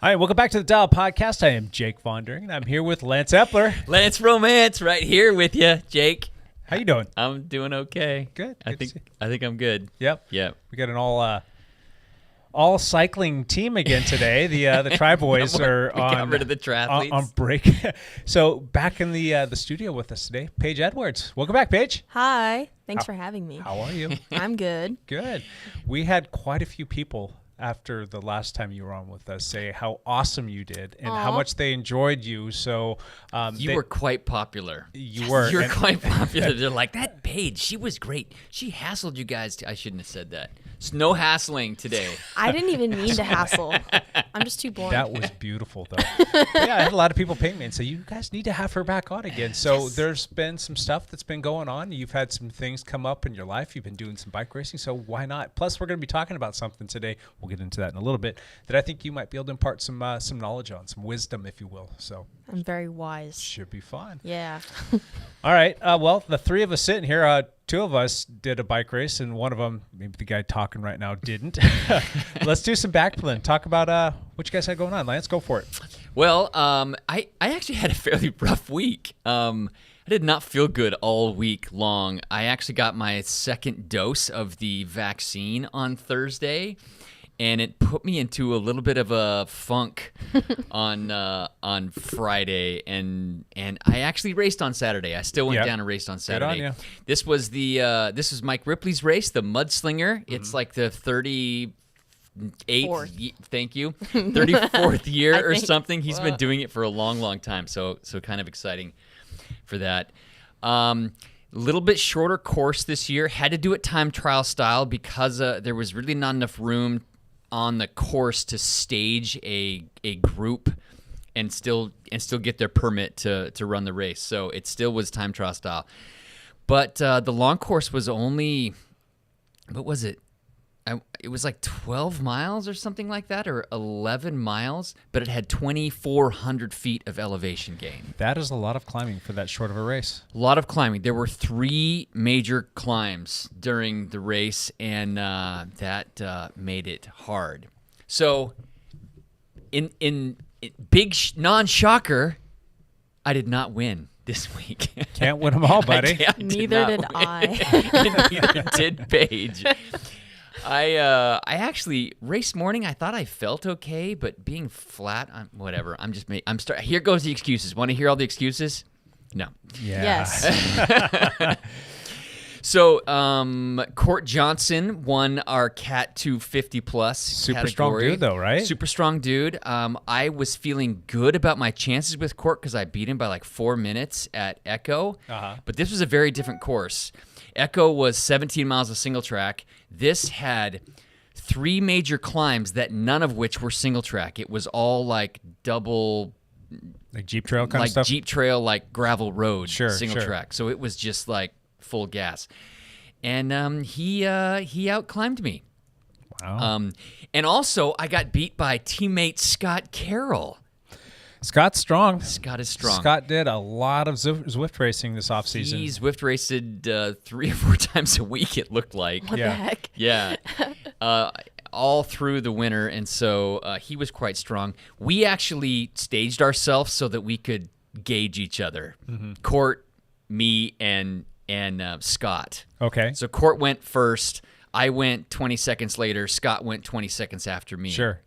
All right, welcome back to the Dial Podcast. I am Jake Vondering, and I'm here with Lance Epler. Lance Romance right here with you, Jake. How you doing? I'm doing okay. Good. I think I'm good. Yep. Yep. We got an all cycling team again today. The Tri Boys are got rid of the triathletes. on break. So back in the studio with us today, Paige Edwards. Welcome back, Paige. Hi. Thanks for having me. How are you? I'm good. Good. We had quite a few people after the last time you were on with us say how awesome you did and how much they enjoyed you. So you were quite popular. You were. You were quite popular. They're like, that Paige, she was great. She hassled you guys. I shouldn't have said that. It's no hassling today. I didn't even mean to hassle. I'm just too boring. That was beautiful, though. Yeah, I had a lot of people ping me and say, you guys need to have her back on again. So there's been some stuff that's been going on. You've had some things come up in your life. You've been doing some bike racing, so why not? Plus, we're going to be talking about something today. We'll get into that in a little bit, that I think you might be able to impart some knowledge on, some wisdom, if you will. So I'm very wise. should be fun. Yeah. All right. Well, the three of us sitting here, two of us did a bike race, and one of them, maybe the guy talking right now, didn't. Let's do some backpedaling. Talk about what you guys had going on. Lance, go for it. Well, I actually had a fairly rough week. I did not feel good all week long. I actually got my second dose of the vaccine on Thursday, and it put me into a little bit of a funk on Friday, and I actually raced on Saturday. I still went down and raced on Saturday. Good on ya. This was this is Mike Ripley's race, the Mudslinger. It's like the 38th. Thank you, 34th year or something. He's been doing it for a long time, so kind of exciting for that. Little bit shorter course this year. Had to do it time trial style because there was really not enough room on the course to stage a group and still get their permit to run the race. So it still was time trial style. But the long course was only, what was it? It was like 12 miles or something like that, or 11 miles, but it had 2,400 feet of elevation gain. That is a lot of climbing for that short of a race. A lot of climbing. There were 3 major climbs during the race, and that made it hard. So, in big non-shocker, I did not win this week. Can't win them all, buddy. Neither did I. Neither did Paige. I actually race morning. I thought I felt okay, but being flat, whatever. Here goes the excuses. Want to hear all the excuses? No. Yeah. Yes. So, Court Johnson won our Cat 250 plus Super category. strong dude, though, right? Super strong dude. I was feeling good about my chances with Court because I beat him by like 4 minutes at Echo. But this was a very different course. Echo was 17 miles of single track. This had 3 major climbs that none of which were single track. It was all like double, like Jeep Trail kind like of stuff? Jeep Trail, like gravel road, single sure. track. So it was just like full gas. And he out-climbed me. Wow. And also, I got beat by teammate Scott Carroll. Scott's strong. Scott is strong. Scott did a lot of Zwift racing this offseason. He Zwift raced 3 or 4 times a week, it looked like. What the heck? Yeah. All through the winter, and so he was quite strong. We actually staged ourselves so that we could gauge each other. Court, me, and Scott. Okay. So Court went first. I went 20 seconds later. Scott went 20 seconds after me. Sure.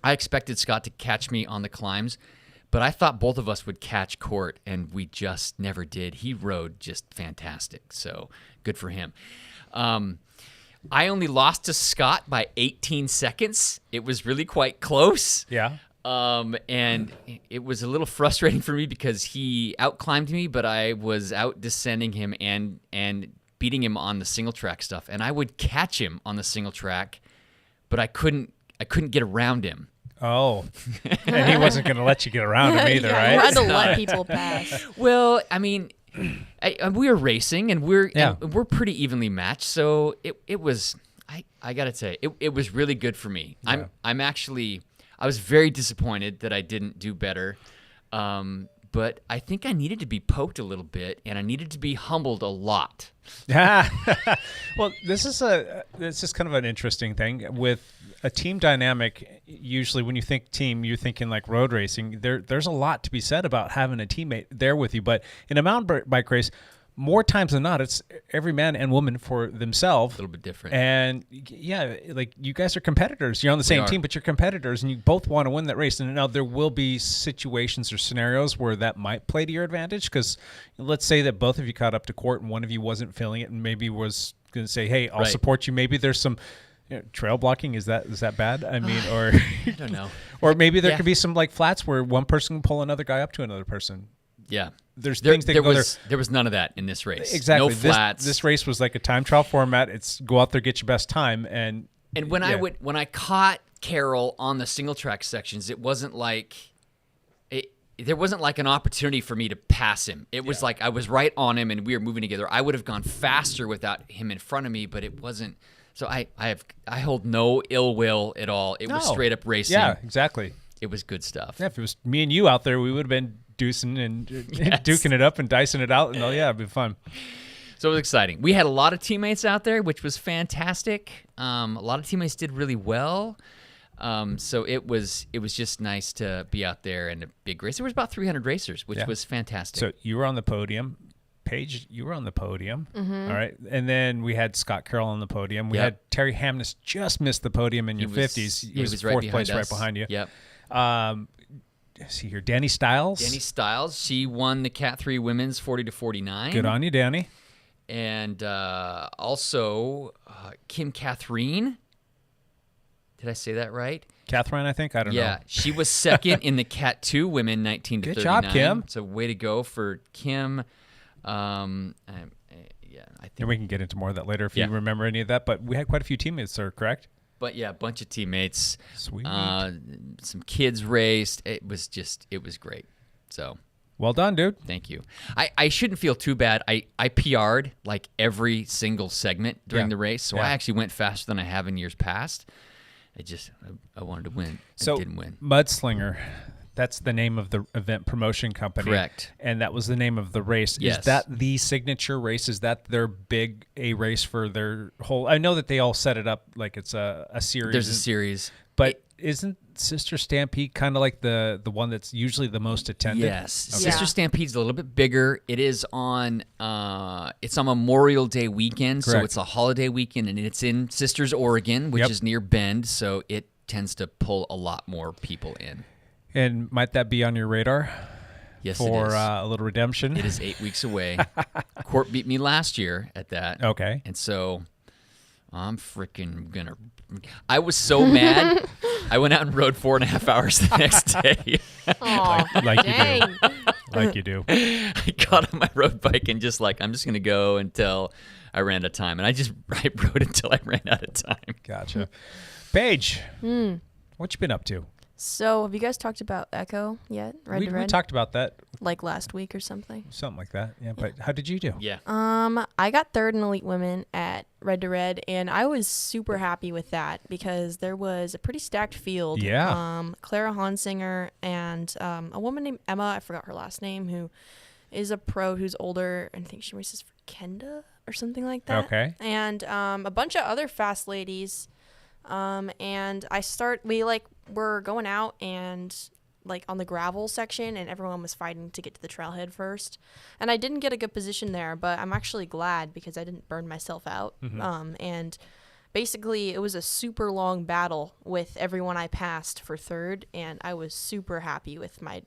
I expected Scott to catch me on the climbs, but I thought both of us would catch Court, and we just never did. He rode just fantastic, so good for him. I only lost to Scott by 18 seconds. It was really quite close. Yeah. And it was a little frustrating for me because he out-climbed me, but I was out-descending him and beating him on the single track stuff. And I would catch him on the single track, but I couldn't get around him. Oh. And he wasn't going to let you get around him either, right? You had to let people pass. Well, I mean, we were racing, and we're pretty evenly matched, so it was. I gotta say, it was really good for me. Yeah. I was very disappointed that I didn't do better, but I think I needed to be poked a little bit, and I needed to be humbled a lot. Well, this is kind of an interesting thing with a team dynamic. Usually when you think team, you're thinking like road racing. There's a lot to be said about having a teammate there with you, but in a mountain bike race, more times than not, it's every man and woman for themselves. A little bit different. And yeah, like you guys are competitors. You're on the same team, but you're competitors, and you both want to win that race. And now there will be situations or scenarios where that might play to your advantage, because let's say that both of you caught up to court and one of you wasn't feeling it and maybe was going to say, hey, I'll support you. Maybe there's some trail blocking. Is that bad? I mean, or I don't know. Or maybe there could be some like flats where one person can pull another guy up to another person. Yeah. There's things that go there. There was none of that in this race. Exactly. No flats. This race was like a time trial format. It's go out there, get your best time, and when I caught Carroll on the single track sections, it wasn't like there wasn't like an opportunity for me to pass him. It was like I was right on him and we were moving together. I would have gone faster without him in front of me, but it wasn't. So I hold no ill will at all. It was straight up racing. Yeah, exactly. It was good stuff. Yeah, if it was me and you out there, we would have been deucing and duking it up and dicing it out, and it'd be fun. So it was exciting. We had a lot of teammates out there, which was fantastic. A lot of teammates did really well. So it was just nice to be out there in a big race. There was about 300 racers, which was fantastic. So you were on the podium. Paige, you were on the podium. Mm-hmm. All right. And then we had Scott Carroll on the podium. We had Terry Hamness just missed the podium in your 50s. He was right fourth place us. right behind you. Yep. See here, Danny Stiles. She won the Cat 3 women's 40-49. Good on you, Danny. And also Kim Catherine. Did I say that right? Catherine, I think. I don't know. Yeah, she was second in the Cat 2 women 19 to 39. Good job, Kim. So way to go for Kim. I think. And we can get into more of that later if you remember any of that. But we had quite a few teammates there, correct? But yeah, a bunch of teammates. Sweet. Some kids raced. It was great. So well done, dude. thank you. I shouldn't feel too bad. I PR'd like every single segment during the race, so I actually went faster than I have in years past. I wanted to win. So didn't win. Mudslinger, that's the name of the event promotion company. Correct. And that was the name of the race. Yes. Is that the signature race? Is that their big A race for their whole? I know that they all set it up like it's a series. There's a series. But isn't Sister Stampede kind of like the one that's usually the most attended? Yes. Okay. Sister Stampede's a little bit bigger. It is on Memorial Day weekend, Correct. so it's a holiday weekend, and it's in Sisters, Oregon, which is near Bend, so it tends to pull a lot more people in. And might that be on your radar? Yes, for it is. a little redemption? It is 8 weeks away. Court beat me last year at that. Okay. And so I'm freaking gonna. I was so mad. I went out and rode 4.5 hours the next day. Aw, like you dang. do. Like you do. I got on my road bike and just I'm just gonna go until I ran out of time, and I rode until I ran out of time. Gotcha. Paige, what you been up to? So, have you guys talked about Echo yet? Red to We Red? talked about that, Like last week or something? something like that. Yeah, but how did you do? Yeah. I got third in Elite Women at Red to Red, and I was super happy with that because there was a pretty stacked field. Yeah. Clara Hansinger and a woman named Emma, I forgot her last name, who is a pro who's older, and I think she races for Kenda or something like that. Okay. And a bunch of other fast ladies. And we were going out and like on the gravel section, and everyone was fighting to get to the trailhead first. And I didn't get a good position there, but I'm actually glad because I didn't burn myself out. And basically it was a super long battle with everyone I passed for third, and I was super happy with my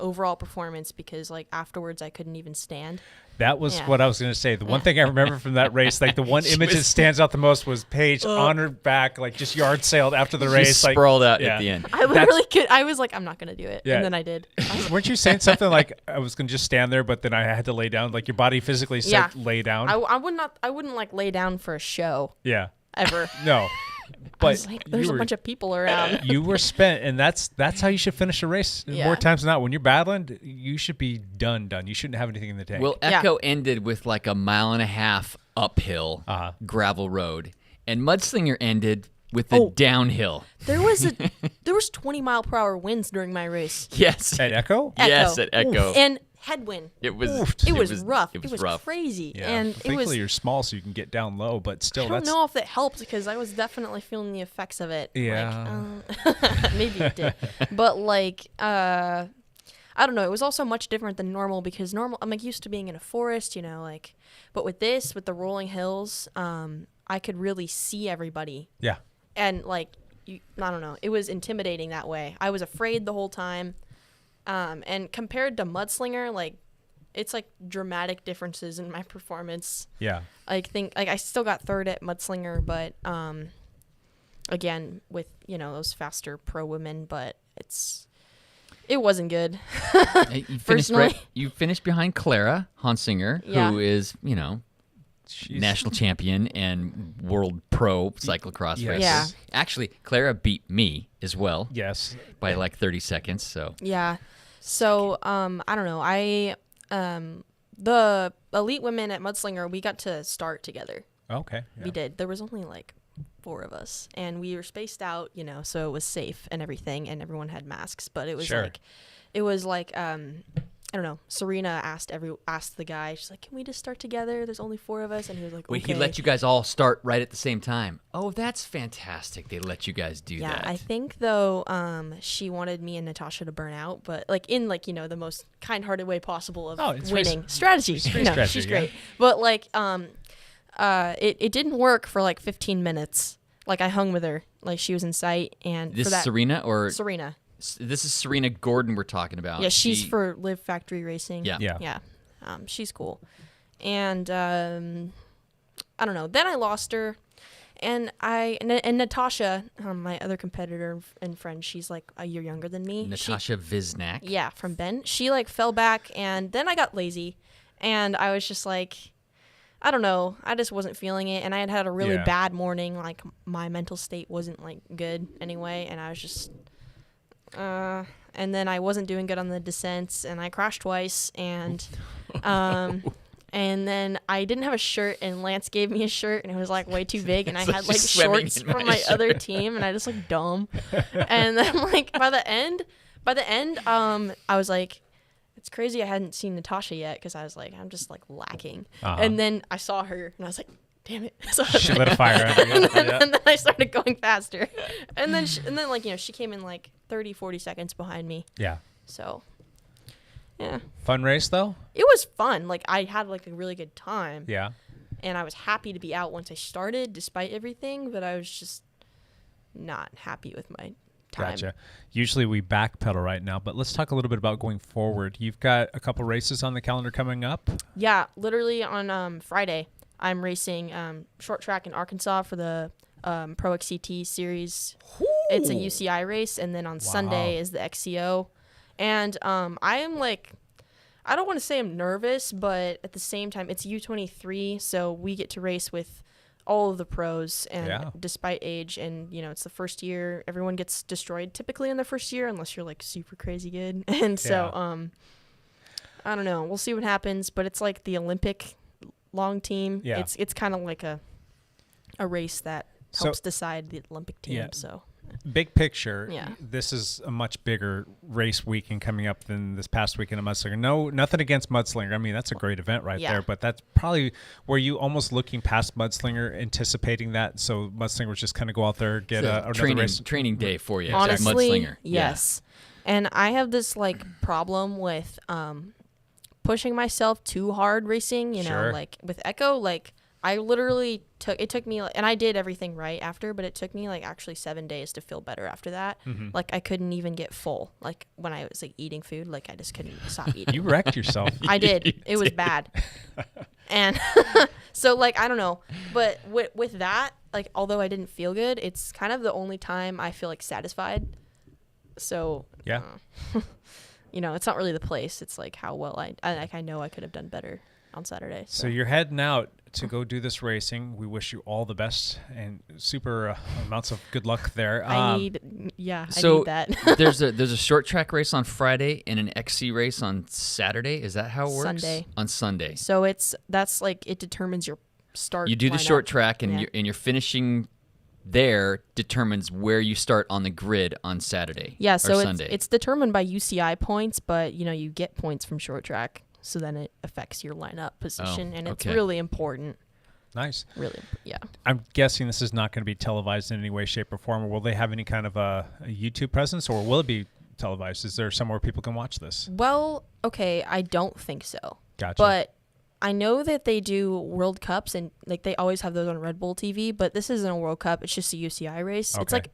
overall performance because afterwards I couldn't even stand. That was what I was going to say. The one thing I remember from that race, the one image that stands out the most was Paige on her back, just yard sailed after the race. Just sprawled out at the end. I literally I was like, I'm not going to do it. Yeah. And then I did. Weren't you saying something like I was going to just stand there, but then I had to lay down? Like your body physically said lay down? I wouldn't lay down for a show. Yeah. Ever. No. I was like, there's a bunch of people around. You were spent, and that's how you should finish a race. Yeah. More times than not, when you're battling, you should be done. You shouldn't have anything in the tank. Well, Echo ended with a 1.5 mile uphill gravel road, and Mudslinger ended with the downhill. There was 20-mile-per-hour winds during my race. Yes. At Echo? Yes, at Echo. And headwind. It was rough. It It was was rough. crazy. Yeah. And it Thankfully, was. you're small, so you can get down low, but still, I don't know if that helped because I was definitely feeling the effects of it. Yeah. Maybe it did. But I don't know. It was also much different than normal because I'm like used to being in a forest, but with the rolling hills, I could really see everybody. Yeah. And I don't know. It was intimidating that way. I was afraid the whole time. And compared to Mudslinger, it's dramatic differences in my performance. Yeah. I think I still got third at Mudslinger, but again with those faster pro women, but it wasn't good. You finished behind Clara Hansinger, who is She's national champion and world pro cyclocross racer. Yeah. Actually, Clara beat me as well. Yes. By 30 seconds. So yeah. So I don't know. The elite women at Mudslinger, we got to start together. Okay. Yeah. We did. There was only 4 of us, and we were spaced out, so it was safe and everything, and everyone had masks. But it was Sure. I don't know. Serena asked the guy. She's like, "Can we just start together? There's only 4 of us." And he was like, wait, "Okay." he let you guys all start right at the same time. Oh, that's fantastic. They let you guys do that. Yeah, I think though, she wanted me and Natasha to burn out, but in the most kind-hearted way possible of it's winning strategy. strategy, She's yeah. great, but it didn't work for 15 minutes. I hung with her, she was in sight, and This for that, is Serena or Serena. This is Serena Gordon we're talking about. Yeah, she's for Live Factory Racing. Yeah. Yeah. She's cool. And I don't know. Then I lost her. And Natasha, my other competitor and friend, she's a year younger than me. Natasha Viznak. Yeah, from Ben. She fell back, and then I got lazy. And I was just I don't know. I just wasn't feeling it. And I had a really bad morning. My mental state wasn't good anyway. And I was just... and then I wasn't doing good on the descents, and I crashed twice, and and then I didn't have a shirt, and Lance gave me a shirt, and it was way too big, and I had shorts from my other team, and I just looked dumb. And then by the end, I was it's crazy I hadn't seen Natasha yet because I was I'm just lacking. And then I saw her, and I was damn it. So She lit a fire under you. and then I started going faster. And then she came in 30, 40 seconds behind me. Yeah. So, yeah. Fun race, though? It was fun. I had a really good time. Yeah. And I was happy to be out once I started despite everything, but I was just not happy with my time. Gotcha. Usually we backpedal right now, but let's talk a little bit about going forward. You've got a couple races on the calendar coming up? Yeah, literally on Friday. I'm racing short track in Arkansas for the Pro XCT series. Ooh. It's a UCI race, and then on Sunday is the XCO. And I am I don't want to say I'm nervous, but at the same time, it's U23, so we get to race with all of the pros, and despite age, and it's the first year, everyone gets destroyed typically in the first year unless you're super crazy good. And so I don't know. We'll see what happens, but it's the Olympic long team. Yeah. It's kind of a race that helps decide the Olympic team. Yeah. So big picture, Yeah. this is a much bigger race weekend coming up than this past weekend of Mudslinger. No, nothing against Mudslinger. I mean, that's a great event right there, but that's probably where you almost looking past Mudslinger, anticipating that. So Mudslinger was just kind of go out there, get another race. Training day for you. honestly, Mudslinger. yes. And I have this problem with pushing myself too hard racing, Sure. with Echo, I literally took me, and I did everything right after, but it took me actually 7 days to feel better after that. Mm-hmm. I couldn't even get full. When I was eating food, I just couldn't stop eating. You wrecked yourself. I did. It was bad. And so I don't know, but with that, although I didn't feel good, it's kind of the only time I feel satisfied. So Yeah. it's not really the place. It's how well I know I could have done better on Saturday. So you're heading out to go do this racing. We wish you all the best and super amounts of good luck there. I need that. there's a short track race on Friday and an XC race on Saturday. Is that how it works? Sunday. On Sunday. So it determines your start. You do the lineup. short track, and Yeah. you're finishing there determines where you start on the grid on Saturday. Yeah, or so Sunday. it's determined by UCI points, but you get points from short track, so then it affects your lineup position, and it's okay. really important. Nice. Really, yeah. I'm guessing this is not going to be televised in any way, shape, or form. Or will they have any kind of a YouTube presence, or will it be televised? Is there somewhere people can watch this? Well, okay, I don't think so. Gotcha. But I know that they do World Cups, and like they always have those on Red Bull TV, but this isn't a World Cup. It's just a UCI race. Okay. It's like,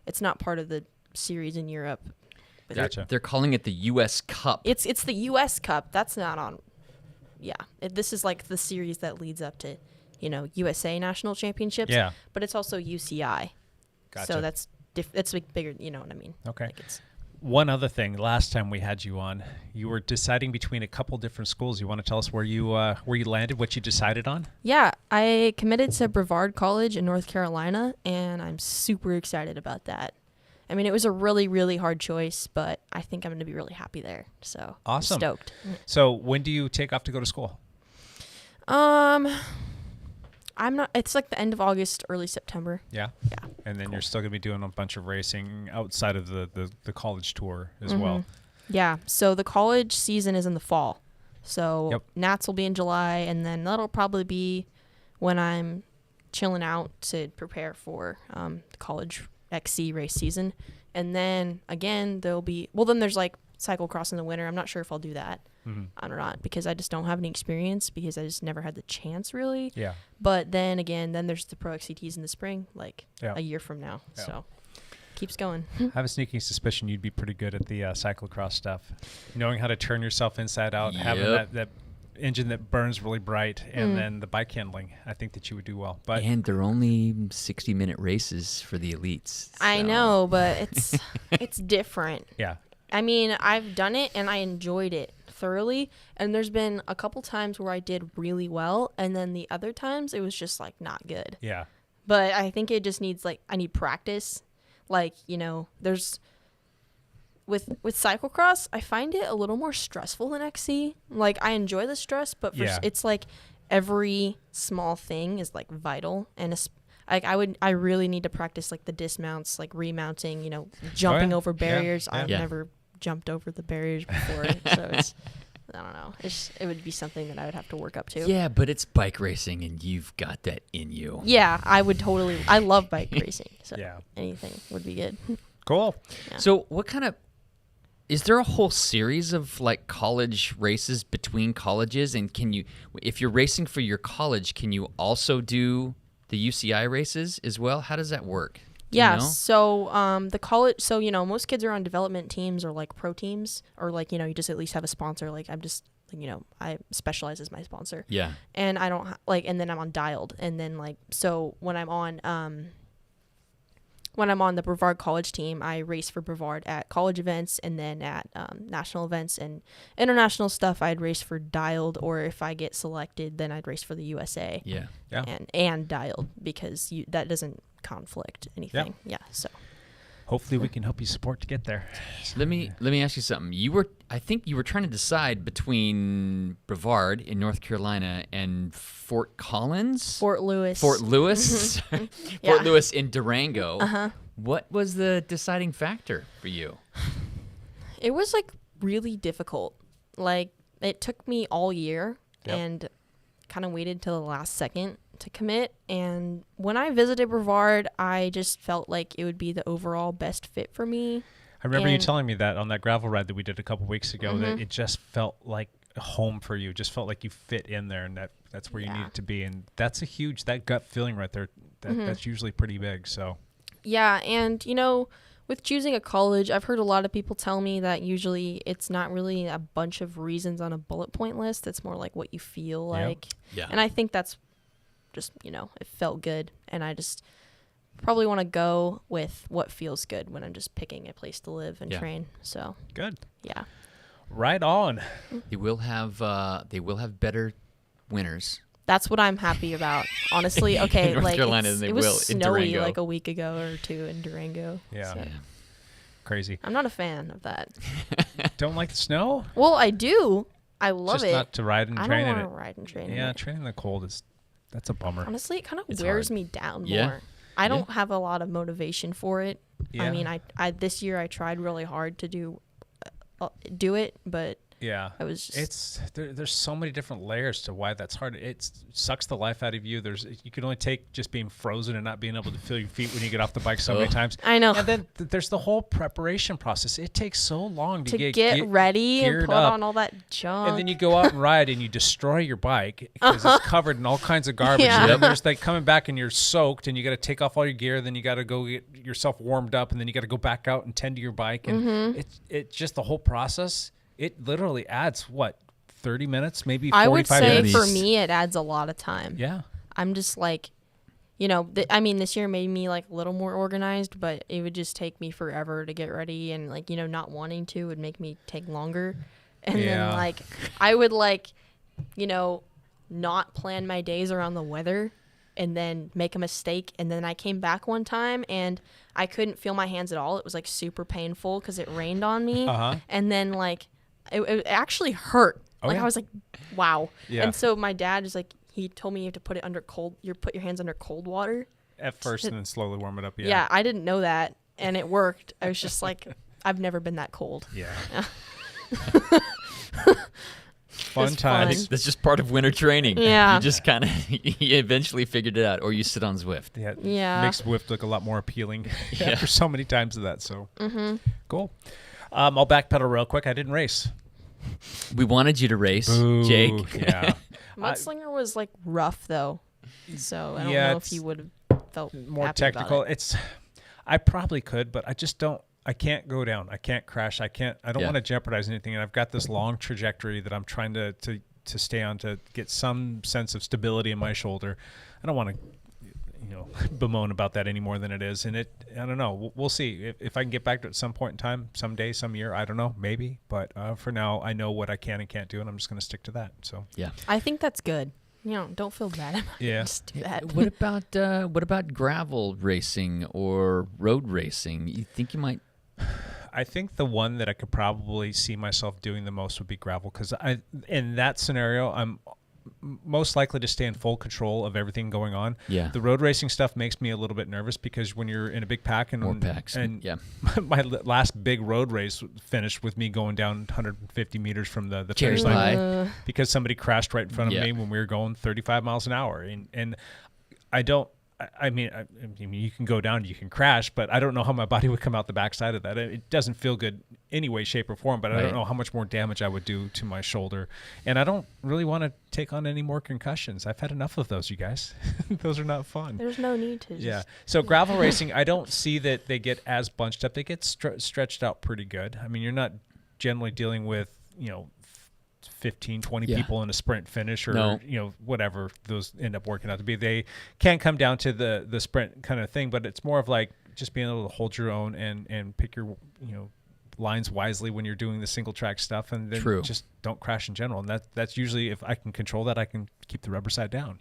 it's not part of the series in Europe. But Gotcha. They're calling it the U.S. Cup. It's the US Cup. That's not on. Yeah. This is like the series that leads up to, USA National Championships. Yeah. But it's also UCI. Gotcha. So that's it's like bigger, you know what I mean? Okay. Like it's, One other thing, last time we had you on, you were deciding between a couple different schools. You want to tell us where you landed, what you decided on? yeah, I committed to Brevard College in North Carolina, and I'm super excited about that. I mean, it was a really, really hard choice, but I think I'm going to be really happy there. So Awesome. I'm stoked. So when do you take off to go to school? I'm not. It's like the end of August, early September. Yeah. Yeah. And then Cool. you're still going to be doing a bunch of racing outside of the college tour as well. Yeah. So the college season is in the fall. So Yep. Nats will be in July, and then that'll probably be when I'm chilling out to prepare for the college XC race season. And then again, then there's like cyclocross in the winter. I'm not sure if I'll do that. I don't know, because I just don't have any experience because I just never had the chance really. Yeah. But then again, there's the Pro XCTs in the spring, like Yeah. a year from now. Yeah. So keeps going. I have a sneaking suspicion you'd be pretty good at the cyclocross stuff. Knowing how to turn yourself inside out, having Yep. that engine that burns really bright, and then the bike handling. I think that you would do well. But And they're only 60-minute races for the elites. I so- know, but it's different. yeah. I mean, I've done it and I enjoyed it thoroughly, and there's been a couple times where I did really well, and then the other times it was just like not good. Yeah. But I think it just needs I need practice. Like, there's with cyclocross, I find it a little more stressful than XC. Like, I enjoy the stress, but it's like every small thing is like vital, and I really need to practice like the dismounts, like remounting, jumping over barriers. Yeah. I've Yeah. never jumped over the barriers before, so I don't know. It would be something that I would have to work up to. Yeah, but it's bike racing, and you've got that in you. Yeah, I would totally. I love bike racing, so Yeah. anything would be good. Cool. Yeah. So what kind of... Is there a whole series of like college races between colleges? And if you're racing for your college, can you also do the UCI races as well? How does that work? Do you Yeah, know? so the college, so most kids are on development teams or like pro teams, or like you just at least have a sponsor. Like I'm just I specialize as my sponsor, Yeah. and I don't and then I'm on Dialed, and then so when I'm on the Brevard College team, I race for Brevard at college events, and then at national events and international stuff, I'd race for Dialed, or if I get selected, then I'd race for the USA. Yeah. Yeah. And Dialed, because that doesn't conflict anything. Yeah. So Hopefully we can help you support to get there. Let me ask you something. I think you were trying to decide between Brevard in North Carolina and Fort Collins? Fort Lewis. Fort Lewis? Yeah. Fort Lewis in Durango. Uh-huh. What was the deciding factor for you? It was really difficult. It took me all year and kind of waited till the last second to commit. And when I visited Brevard, I just felt like it would be the overall best fit for me. I remember you And- telling me that on that gravel ride that we did a couple weeks ago, that it just felt like home for you. It just felt like you fit in there, and that's where you Yeah. needed to be. And that's that gut feeling right there. That's usually pretty big. So Yeah, and with choosing a college, I've heard a lot of people tell me that usually it's not really a bunch of reasons on a bullet point list. It's more like what you feel Yeah. like. Yeah. And I think that's just, it felt good. And I just probably want to go with what feels good when I'm just picking a place to live and Yeah. train. So, good. yeah. Right on. They will have better winners. That's what I'm happy about. Honestly, okay, North Carolina it than they was will in snowy Durango. a week ago or two in Durango. Yeah. So Crazy. I'm not a fan of that. Don't like the snow? Well, I do. I love Just it. not to ride and I train don't in want it. to ride and train in Yeah, it. training in the cold that's a bummer. Honestly, it kind of It's wears hard. me down Yeah. more. I don't have a lot of motivation for it. Yeah. I mean, I this year I tried really hard to do it, but Yeah, I was just there's so many different layers to why that's hard. It sucks the life out of you. You can only take just being frozen and not being able to feel your feet when you get off the bike so many times. I know. And then there's the whole preparation process. It takes so long to get ready and put up. on all that junk. And then you go out and ride and you destroy your bike because it's covered in all kinds of garbage. Yeah. And then there's like coming back and you're soaked and you got to take off all your gear. Then you got to go get yourself warmed up and then you got to go back out and tend to your bike. And it's just the whole process. It literally adds 30 minutes, maybe 45 I would say minutes. for me, it adds a lot of time. Yeah. I'm just like, I mean, this year made me like a little more organized, but it would just take me forever to get ready, and like, not wanting to would make me take longer. And then like, I would like, not plan my days around the weather and then make a mistake. And then I came back one time and I couldn't feel my hands at all. It was like super painful because it rained on me. And then like, it actually hurt. I was like, wow. Yeah. And so my dad is like, he told me you have to put it under put your hands under cold water At first and then slowly warm it up. Yeah. Yeah, I didn't know that, and it worked. I was just like, I've never been that cold. Yeah. Fun Fun times. That's just part of winter training. Yeah. You just kind of you eventually figured it out, or you sit on Zwift. Yeah. Yeah. Makes Zwift look a lot more appealing after so many times of that. So cool. I'll backpedal real quick. I didn't race. We wanted you to race, Boo. Jake. Yeah. Mudslinger was like rough though, so I don't Yeah, know if it's he would have felt More happy technical. About it. I probably could, but I just don't. I can't go down. I can't crash. I don't Yeah. want to jeopardize anything. And I've got this long trajectory that I'm trying to stay on to get some sense of stability in my shoulder. I don't want to, bemoan about that any more than it is. And I don't know. We'll see if I can get back to it at some point in time, someday, some year. I don't know, maybe. But for now, I know what I can and can't do, and I'm just going to stick to that. So Yeah. I think that's good. Don't feel bad about it. Yeah. Just do that. What about gravel racing or road racing? You think you might? I think the one that I could probably see myself doing the most would be gravel, because in that scenario, I'm most likely to stay in full control of everything going on. Yeah. The road racing stuff makes me a little bit nervous because when you're in a big pack and More packs. and Yeah. my last big road race finished with me going down 150 meters from the Cherry finish pie. line because somebody crashed right in front of Yeah. me when we were going 35 miles an hour. And I don't. I mean, you can go down, you can crash, but I don't know how my body would come out the backside of that. It doesn't feel good any way, shape, or form, but I Right. don't know how much more damage I would do to my shoulder. And I don't really want to take on any more concussions. I've had enough of those, you guys. Those are not fun. There's no need to. Yeah. Just, So gravel racing, I don't see that they get as bunched up. They get stretched out pretty good. I mean, you're not generally dealing with, 15, 20 Yeah. people in a sprint finish or, No. whatever those end up working out to be. They can come down to the sprint kind of thing, but it's more of like just being able to hold your own and pick your, lines wisely when you're doing the single track stuff, and then True. just don't crash in general. And that's usually, if I can control that, I can keep the rubber side down.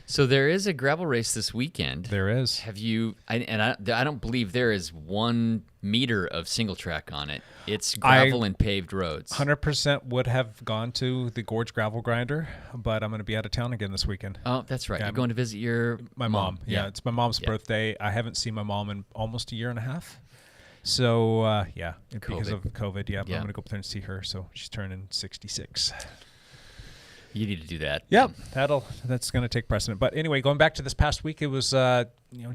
So there is a gravel race this weekend. There is. Have you? I don't believe there is 1 meter of single track on it. It's gravel and paved roads. 100% would have gone to the Gorge Gravel Grinder, but I'm going to be out of town again this weekend. Oh, that's right. Yeah, You're going to visit your My mom. Yeah, it's my mom's birthday. I haven't seen my mom in almost a year and a half. So, because of COVID, Yeah. I'm going to go up there and see her. So she's turning 66. You need to do that. Yep, that's going to take precedent. But anyway, going back to this past week, it was a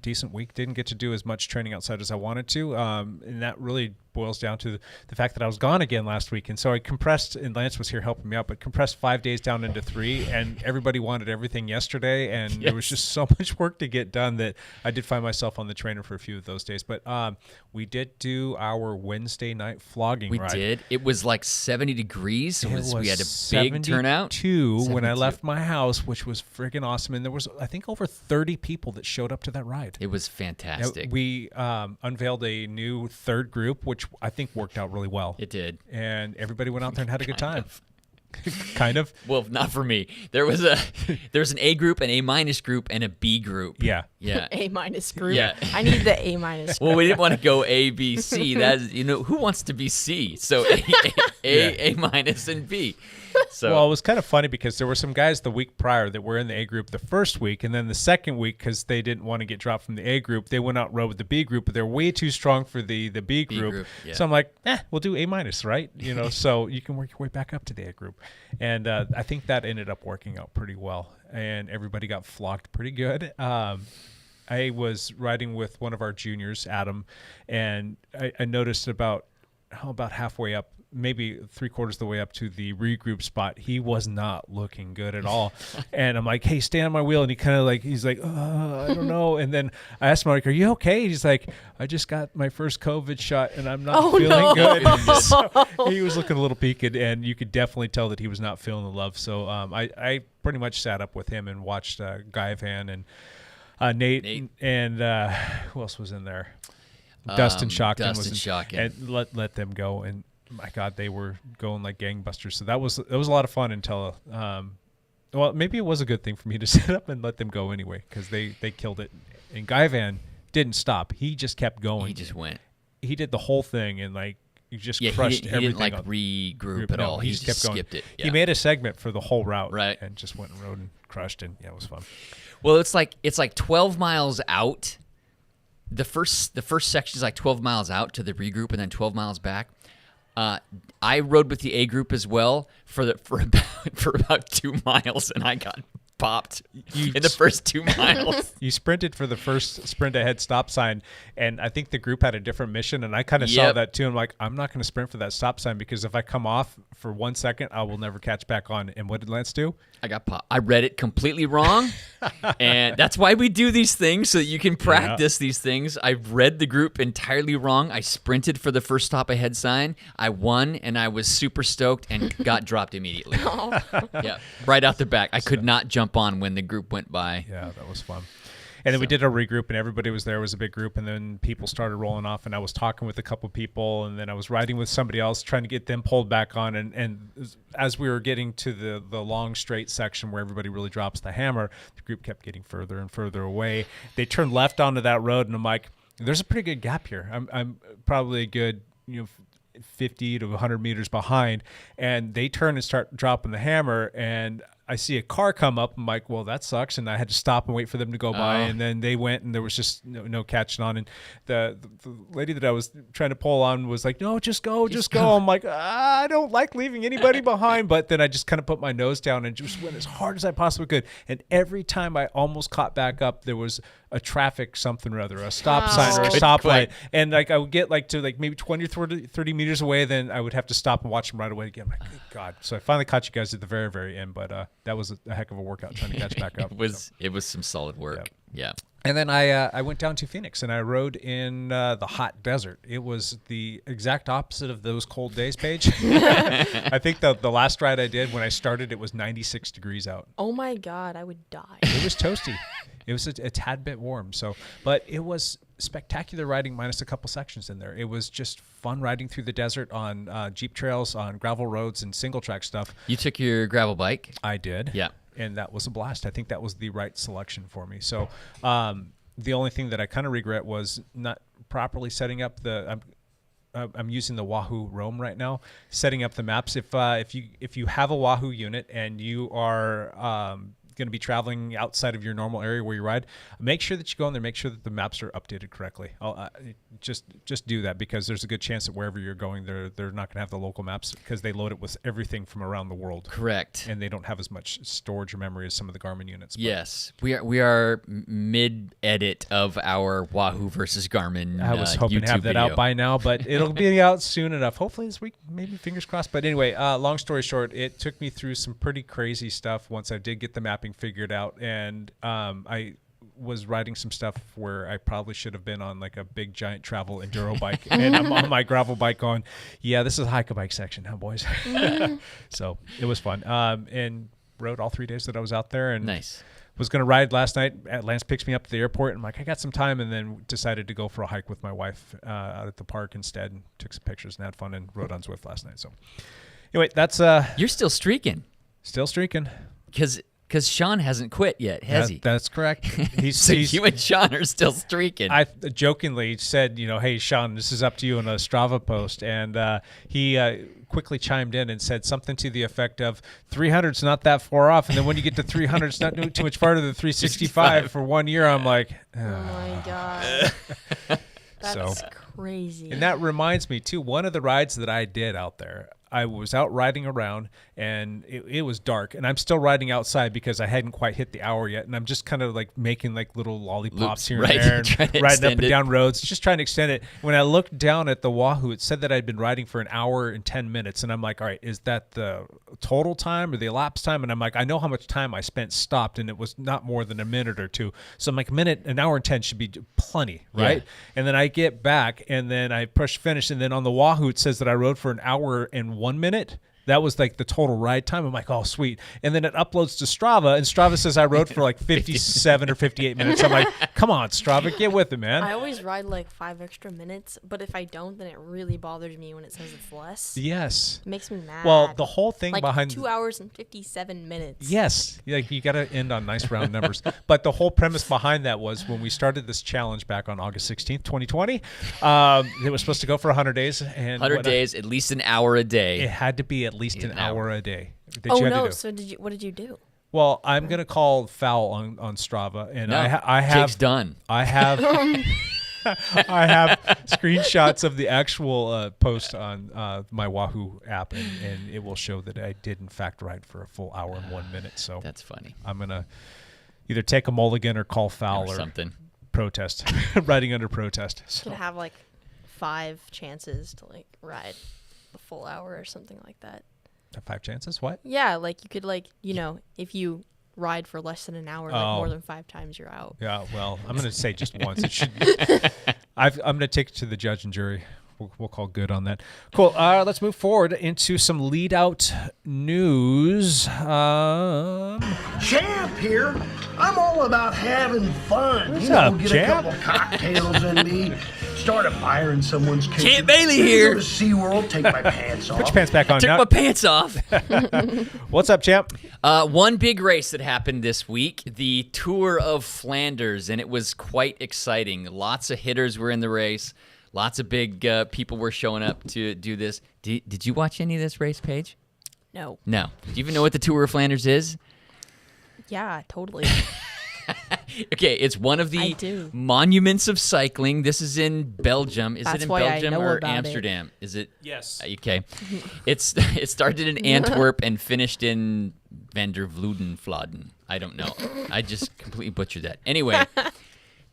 decent week. Didn't get to do as much training outside as I wanted to, and that really boils down to the fact that I was gone again last week. And so I compressed, and Lance was here helping me out, but compressed 5 days down into 3, and everybody wanted everything yesterday, and there was just so much work to get done that I did find myself on the trainer for a few of those days. But we did do our Wednesday night flogging We ride. did. It was like 70 degrees. We had a big turnout. 72 when I 72. left my house, which was friggin' awesome. And there was, I think, over 30 people that showed up to that ride. It was fantastic. We unveiled a new third group, which I think worked out really well. It did. And everybody went out there and had a good time. Kind of. Well, not for me. There's an A group, an A minus group, and a B group. Yeah. Yeah. A minus group. Yeah. I need the A minus. Well, we didn't want to go A, B, C. That's who wants to be C? So A minus and B. So Well, it was kind of funny because there were some guys the week prior that were in the A group the first week, and then the second week, because they didn't want to get dropped from the A group, they went out and rode with the B group, but they're way too strong for the B group. yeah. So I'm like, we'll do A minus, right? So you can work your way back up to the A group. And I think that ended up working out pretty well, and everybody got flogged pretty good. I was riding with one of our juniors, Adam, and I noticed about halfway up, maybe 3/4 of the way up to the regroup spot, he was not looking good at all. And I'm like, hey, stay on my wheel. And he's like, I don't know. And then I asked him, like, are you okay? He's like, I just got my first COVID shot and I'm not feeling good. So he was looking a little peaked, and you could definitely tell that he was not feeling the love. So I pretty much sat up with him and watched Guy Van and Nate. And who else was in there? Dustin Shockton and let them go. And my God, they were going like gangbusters. So it was a lot of fun until well, maybe it was a good thing for me to sit up and let them go anyway, because they killed it. And Guy Van didn't stop. He just kept going. He just went. He did the whole thing, and like he just crushed everything. He didn't like regroup at all. He just kept going. Skipped it. Yeah. He made a segment for the whole route, right, and just went and rode and crushed, and it was fun. Well, it's like 12 miles out. The first section is like 12 miles out to the regroup, and then 12 miles back. I rode with the A group as well for about 2 miles, and I got popped in the first 2 miles. You sprinted for the first sprint ahead stop sign, and I think the group had a different mission, and I kind of saw that too. I'm like, I'm not going to sprint for that stop sign, because if I come off for 1 second, I will never catch back on. And what did Lance do? I got popped. I read it completely wrong, and that's why we do these things, so that you can practice these things. I read the group entirely wrong. I sprinted for the first stop ahead sign. I won, and I was super stoked and got dropped immediately. Yeah, right out the back. I could not jump on when the group went by. Yeah, that was fun. And then we did a regroup, and everybody was there. It was a big group, and then people started rolling off, and I was talking with a couple people, and then I was riding with somebody else trying to get them pulled back on. And as we were getting to the long straight section where everybody really drops the hammer, the group kept getting further and further away. They turned left onto that road, and I'm like, there's a pretty good gap here. I'm probably a good 50 to 100 meters behind, and they turn and start dropping the hammer, and I see a car come up. I'm like, well, that sucks. And I had to stop and wait for them to go by. And then they went, and there was just no catching on. And the lady that I was trying to pull on was like, no, just go. I'm like, I don't like leaving anybody behind. But then I just kind of put my nose down and just went as hard as I possibly could. And every time I almost caught back up, there was a traffic something or other, a stop sign or a stoplight. And like I would get like to like maybe 20 or 30 meters away. Then I would have to stop and watch them right away again. I'm like, good God. So I finally caught you guys at the very, very end. But that was a heck of a workout trying to catch back up. It was some solid work. Yeah. And then I went down to Phoenix, and I rode in the hot desert. It was the exact opposite of those cold days, Paige. I think the last ride I did, when I started, it was 96 degrees out. Oh my God, I would die. It was toasty. It was a tad bit warm. But it was spectacular riding minus a couple sections in there. It was just fun riding through the desert on Jeep trails, on gravel roads, and single track stuff. You took your gravel bike? I did. Yeah. And that was a blast. I think that was the right selection for me. So the only thing that I kind of regret was not properly setting up I'm using the Wahoo Roam right now, setting up the maps. If you have a Wahoo unit and you are going to be traveling outside of your normal area where you ride, make sure that you go in there, make sure that the maps are updated correctly. Just do that, because there's a good chance that wherever you're going, they're not going to have the local maps, because they load it with everything from around the world. Correct. And they don't have as much storage or memory as some of the Garmin units. Yes, we are mid edit of our Wahoo versus Garmin. I was hoping to have that out by now, but it'll be out soon enough. Hopefully this week, maybe, fingers crossed. But anyway, long story short, it took me through some pretty crazy stuff once I did get the mapping figured out, and I was riding some stuff where I probably should have been on like a big giant travel enduro bike, and I'm on my gravel bike going, yeah, this is a hike a bike section, huh, boys? So it was fun, and rode all 3 days that I was out there, and nice. Was going to ride last night. Lance picks me up at the airport, and I'm like, I got some time, and then decided to go for a hike with my wife out at the park instead, and took some pictures and had fun, and rode on Zwift last night. So anyway, that's you're still streaking. Still streaking. Because Because Sean hasn't quit yet, has he? That's correct. So you and Sean are still streaking. I jokingly said, hey, Sean, this is up to you in a Strava post. And he quickly chimed in and said something to the effect of 300's not that far off. And then when you get to 300, it's not too much farther than 365 for 1 year. I'm like, oh my God. That's so crazy. And that reminds me, too, one of the rides that I did out there, I was out riding around, and it was dark, and I'm still riding outside because I hadn't quite hit the hour yet, and I'm just kind of like making like little lollipops here and there, and riding up and down roads, just trying to extend it. When I looked down at the Wahoo, it said that I'd been riding for 1 hour and 10 minutes, and I'm like, all right, is that the total time or the elapsed time? And I'm like, I know how much time I spent stopped, and it was not more than a minute or two. So I'm like, an hour and 10 should be plenty, right? Yeah. And then I get back, and then I push finish, and then on the Wahoo, it says that I rode for 1 hour and 1 minute. That was like the total ride time. I'm like, oh, sweet. And then it uploads to Strava, and Strava says I rode for like 57 or 58 minutes. I'm like, come on, Strava, get with it, man. I always ride like 5 extra minutes, but if I don't, then it really bothers me when it says it's less. Yes. It makes me mad. Well, the whole thing like behind 2 hours and 57 minutes. Yes. Like you got to end on nice round numbers. But the whole premise behind that was when we started this challenge back on August 16th, 2020, it was supposed to go for 100 days. And 100 days, at least an hour a day. It had to be at least an hour a day. So what did you do? Well, I'm gonna call foul on Strava, and no, I have Jake's done. I have I have screenshots of the actual post on my Wahoo app, and it will show that I did in fact ride for a full hour and 1 minute. So that's funny. I'm gonna either take a mulligan or call foul or something. Protest, riding under protest. So. You can have like 5 chances to like ride a full hour or something like that. 5 chances? What? Yeah, like you could like, if you ride for less than an hour, like more than 5 times, you're out. Yeah, well, I'm going to say just once. It should. I'm going to take it to the judge and jury. We'll call good on that. Cool. Let's move forward into some lead out news. Champ here. I'm all about having fun. What's up, get Champ? a couple cocktails in me. Start a fire in someone's kitchen. Champ Bailey here. Go to SeaWorld, take my pants off. Put your pants back on. Took my pants off. What's up, Champ? One big race that happened this week, the Tour of Flanders, and it was quite exciting. Lots of hitters were in the race. Lots of big people were showing up to do this. Did you watch any of this race, Paige? No. No. Do you even know what the Tour of Flanders is? Yeah, totally. Okay, it's one of the monuments of cycling. This is in Belgium. Is it in Belgium or Amsterdam? Is it? Yes. Okay. It started in Antwerp and finished in Van der Vloeden. I don't know. I just completely butchered that. Anyway,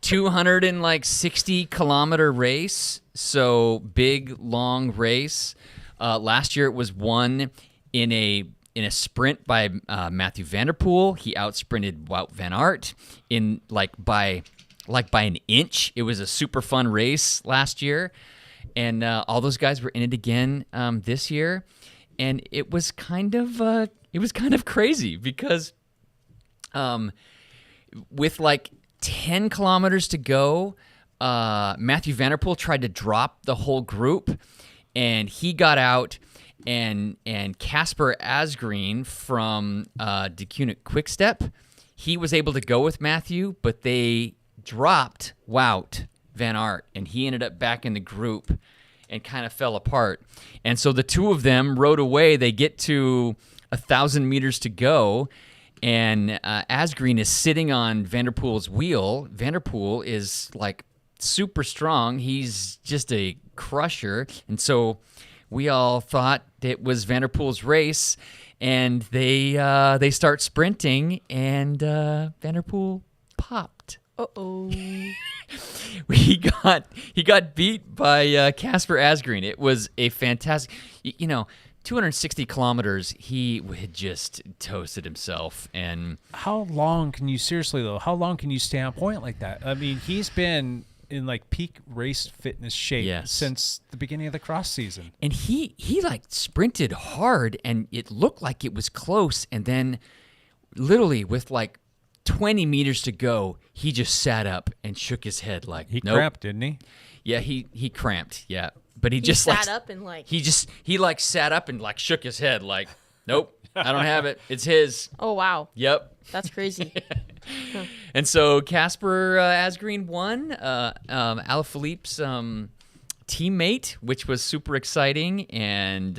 260-kilometer race. So big, long race. Last year it was won in a sprint by Matthew Van Der Poel. He outsprinted Wout van Aert by an inch. It was a super fun race last year, and all those guys were in it again this year. And it was kind of crazy because with like 10 kilometers to go, Matthew Van Der Poel tried to drop the whole group, and he got out. And Casper Asgreen from DeCunit Quickstep, he was able to go with Matthew, but they dropped Wout van Aert, and he ended up back in the group and kind of fell apart. And so the two of them rode away. They get to 1,000 meters to go, and Asgreen is sitting on Van Der Poel's wheel. Van Der Poel is like super strong. He's just a crusher, and so we all thought it was Van Der Poel's race, and they start sprinting, and Van Der Poel popped. Uh-oh. He got beat by Casper Asgreen. It was a fantastic, 260 kilometers. He had just toasted himself. And how long can you stay on point like that? I mean, he's been in like peak race fitness shape since the beginning of the cross season. And he like sprinted hard, and it looked like it was close, and then literally with like 20 meters to go, he just sat up and shook his head like he cramped, didn't he? Yeah, he cramped, yeah. But he just sat up and like he sat up and like shook his head like Nope, I don't have it. It's his. Oh wow, Yep. that's crazy. And so Casper Asgreen won. Alaphilippe's teammate, which was super exciting. And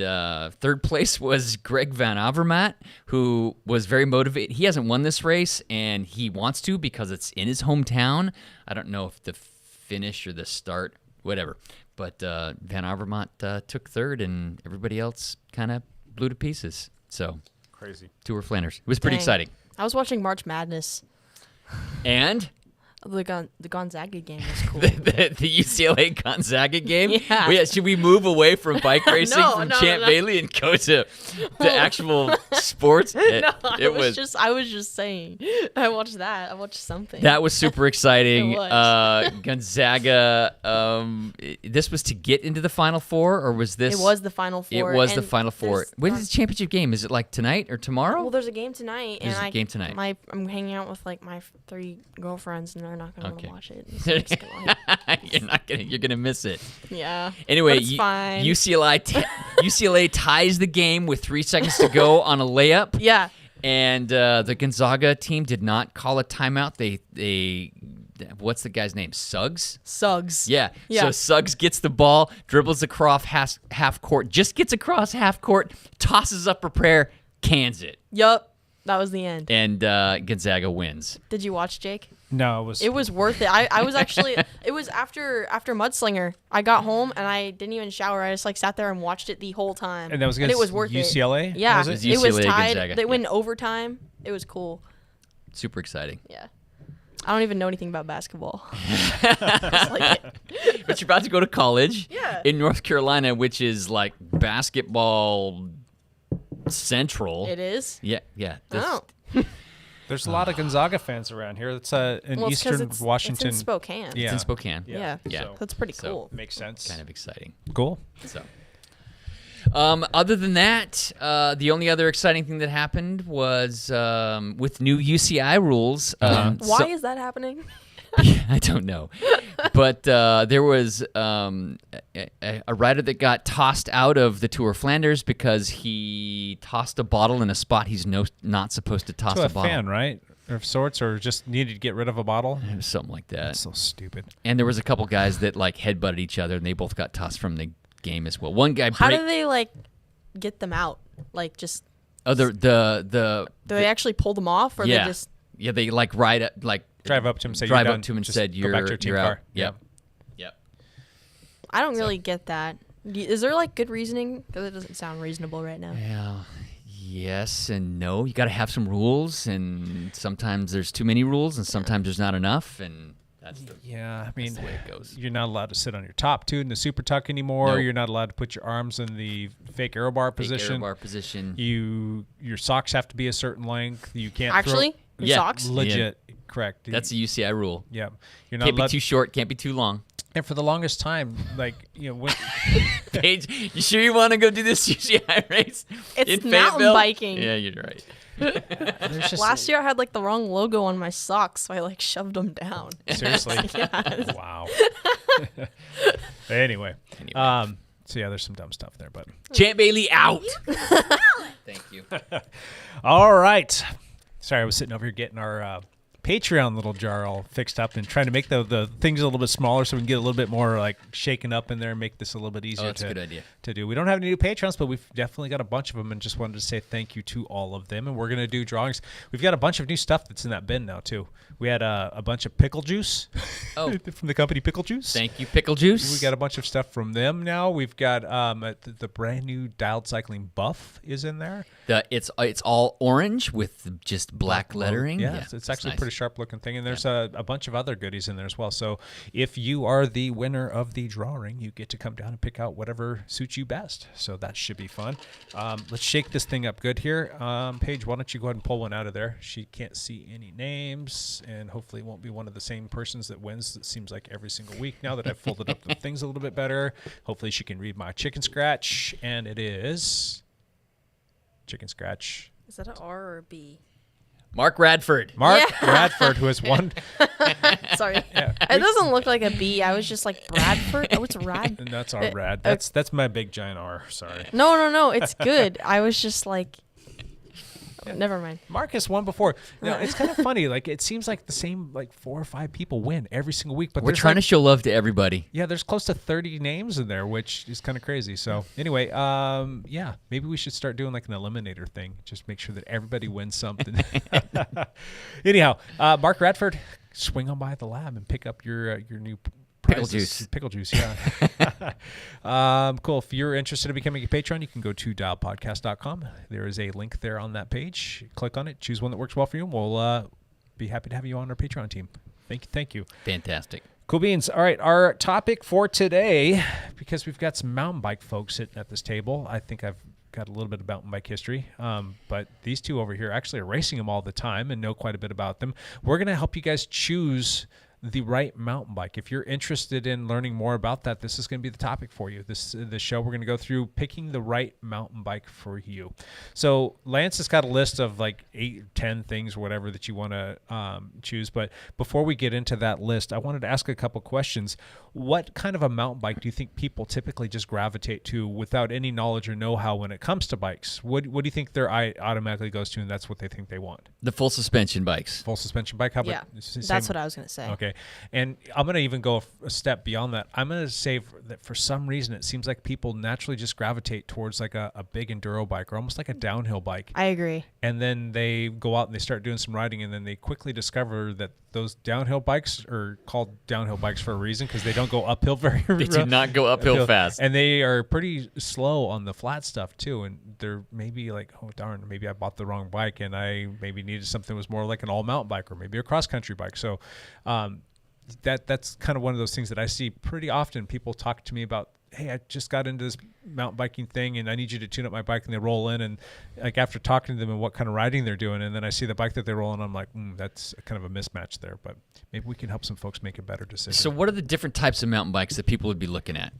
third place was Greg Van Avermaet, who was very motivated. He hasn't won this race, and he wants to because it's in his hometown. I don't know if the finish or the start, whatever. But Van Avermaet took third, and everybody else kind of blew to pieces. So Crazy. Tour of Flanders. It was pretty Dang. exciting. I was watching March Madness. And The Gonzaga game was cool. the UCLA Gonzaga game? Yeah. Well, yeah. Should we move away from bike racing No, from no, Champ no. Bailey and go to the actual sports? It I was just saying. I watched that. I watched something. That was super exciting. It was. Gonzaga. This was to get into the Final Four, or was this? It was the Final Four. It was the and Final Four. there's- When is the championship game? Is it like tonight or tomorrow? Well, there's a game tonight, There's and a game tonight. I'm hanging out with like my 3 girlfriends, and they're not gonna Okay. want to watch it. So I'm just gonna, like, You're gonna miss it. yeah. Anyway, But it's fine. UCLA ties the game with 3 seconds to go on a layup. Yeah. And the Gonzaga team did not call a timeout. They what's the guy's name? Suggs? Suggs. Yeah. Yeah. So Suggs gets the ball, dribbles across half court, just gets across half court, tosses up a prayer, cans it. Yup. That was the end. And Gonzaga wins. Did you watch, Jake? No, It was worth it. I was actually it was after Mudslinger. I got home and I didn't even shower. I just like sat there and watched it the whole time. And that was it against was worth UCLA? it. Yeah, Was it? it was UCLA tied. Gonzaga, They went yeah. in overtime. It was cool. Super exciting. Yeah. I don't even know anything about basketball. Just like it. But you're about to go to college Yeah. in North Carolina, which is like basketball central. It is. Yeah, yeah. Oh. There's a lot of Gonzaga fans around here. It's in Well, it's 'cause Eastern it's Washington. in Spokane. It's Yeah. in Spokane. Yeah. Yeah. So That's pretty So- cool. makes sense. Kind of exciting. Cool. So, other than that, the only other exciting thing that happened was with new UCI rules. Why is that happening? I don't know, but there was a rider that got tossed out of the Tour of Flanders because he tossed a bottle in a spot he's not supposed to toss To a a bottle. fan, right? Of sorts, or just needed to get rid of a bottle. It was something like that. That's so stupid. And there was a couple guys that like headbutted each other, and they both got tossed from the game as well. One guy How do they like get them out? Like just do do they actually pull them off, or yeah, they just yeah, they like ride up, like Drive up to him and say, drive "You're up done. to him and Just said, go "You're back to your team you're car." out." Yep. Yep. I don't really get that. Is there like good reasoning? Because it doesn't sound reasonable right now. Yeah. Yes and no. You got to have some rules, and sometimes there's too many rules, and sometimes there's not enough, and that's the Yeah, I mean, the way it goes. you're not allowed to sit on your top tube in the super tuck anymore. Nope. You're not allowed to put your arms in the fake aero bar Big position. air bar position. Your socks have to be a certain length. You can't Actually, your Yeah. socks. legit correct. That's a UCI rule. yeah. You're not Can't be allowed. too short. Can't be too long. And for the longest time, like when Paige, you sure you want to go do this UCI race? It's in mountain Fayetteville? biking. Yeah, you're right. there's just Last year I had like the wrong logo on my socks, so I like shoved them down. seriously, Yeah. wow. Anyway, so yeah, there's some dumb stuff there, but Champ Bailey out. Thank you. all right. Sorry, I was sitting over here getting our Patreon little jar all fixed up and trying to make the things a little bit smaller so we can get a little bit more like shaken up in there and make this a little bit easier that's a good idea. to do. We don't have any new Patrons, but we've definitely got a bunch of them and just wanted to say thank you to all of them. And we're going to do drawings. We've got a bunch of new stuff that's in that bin now, too. We had a bunch of pickle juice Oh. from the company Pickle Juice. Thank you, Pickle Juice. We got a bunch of stuff from them now. We've got the brand new dialed cycling buff is in there. It's all orange with just black lettering. Yeah, it's actually nice. a pretty sharp looking thing. And there's a bunch of other goodies in there as well. So if you are the winner of the drawing, you get to come down and pick out whatever suits you best. So that should be fun. Let's shake this thing up good here. Paige, why don't you go ahead and pull one out of there? She can't see any names, and hopefully it won't be one of the same persons that wins. It seems like every single week now that I've folded up the things a little bit better. Hopefully she can read my chicken scratch, and it is chicken scratch. Is that an R or a B? Mark Radford. Mark Yeah. Radford, who has won. Sorry. It doesn't look like a B. I was just like Bradford. Oh, it's Rad. And that's our rad. That's my big giant R. Sorry. No. It's good. I was just like, Never mind. Marcus won before. Now, it's kind of funny. Like, it seems like the same, like 4 or 5 people win every single week. But We're trying to show love to everybody. Yeah, there's close to 30 names in there, which is kind of crazy. So anyway, yeah, maybe we should start doing like an eliminator thing. Just make sure that everybody wins something. Anyhow, Mark Radford, swing on by the lab and pick up your new Pickle juice. Pickle juice, yeah. Cool. If you're interested in becoming a patron, you can go to dialpodcast.com. There is a link there on that page. Click on it. Choose one that works well for you, and we'll be happy to have you on our Patreon team. Thank you. Fantastic. Cool beans. All right, our topic for today, because we've got some mountain bike folks sitting at this table. I think I've got a little bit of mountain bike history, but these two over here actually are racing them all the time and know quite a bit about them. We're going to help you guys choose the right mountain bike. If you're interested in learning more about that, this is going to be the topic for you. The show, we're going to go through picking the right mountain bike for you. So Lance has got a list of like 8 or 10 things or whatever that you want to choose. But before we get into that list, I wanted to ask a couple questions. What kind of a mountain bike do you think people typically just gravitate to without any knowledge or know-how when it comes to bikes? What do you think their eye automatically goes to, and that's what they think they want? The full suspension bikes. Full suspension bike? How about That's what I was going to say. Okay. And I'm going to even go a step beyond that. I'm going to say that for some reason, it seems like people naturally just gravitate towards like a big enduro bike or almost like a downhill bike. I agree. And then they go out and they start doing some riding, and then they quickly discover that those downhill bikes are called downhill bikes for a reason, because they don't go uphill very They do not go uphill fast. And they are pretty slow on the flat stuff too. And they're maybe like, oh darn, maybe I bought the wrong bike and I maybe needed something that was more like an all mountain bike or maybe a cross country bike. So that's kind of one of those things that I see pretty often. People talk to me about, hey, I just got into this mountain biking thing and I need you to tune up my bike, and they roll in, and like after talking to them and what kind of riding they're doing, and then I see the bike that they roll in, I'm like, that's kind of a mismatch there, but maybe we can help some folks make a better decision. So what are the different types of mountain bikes that people would be looking at?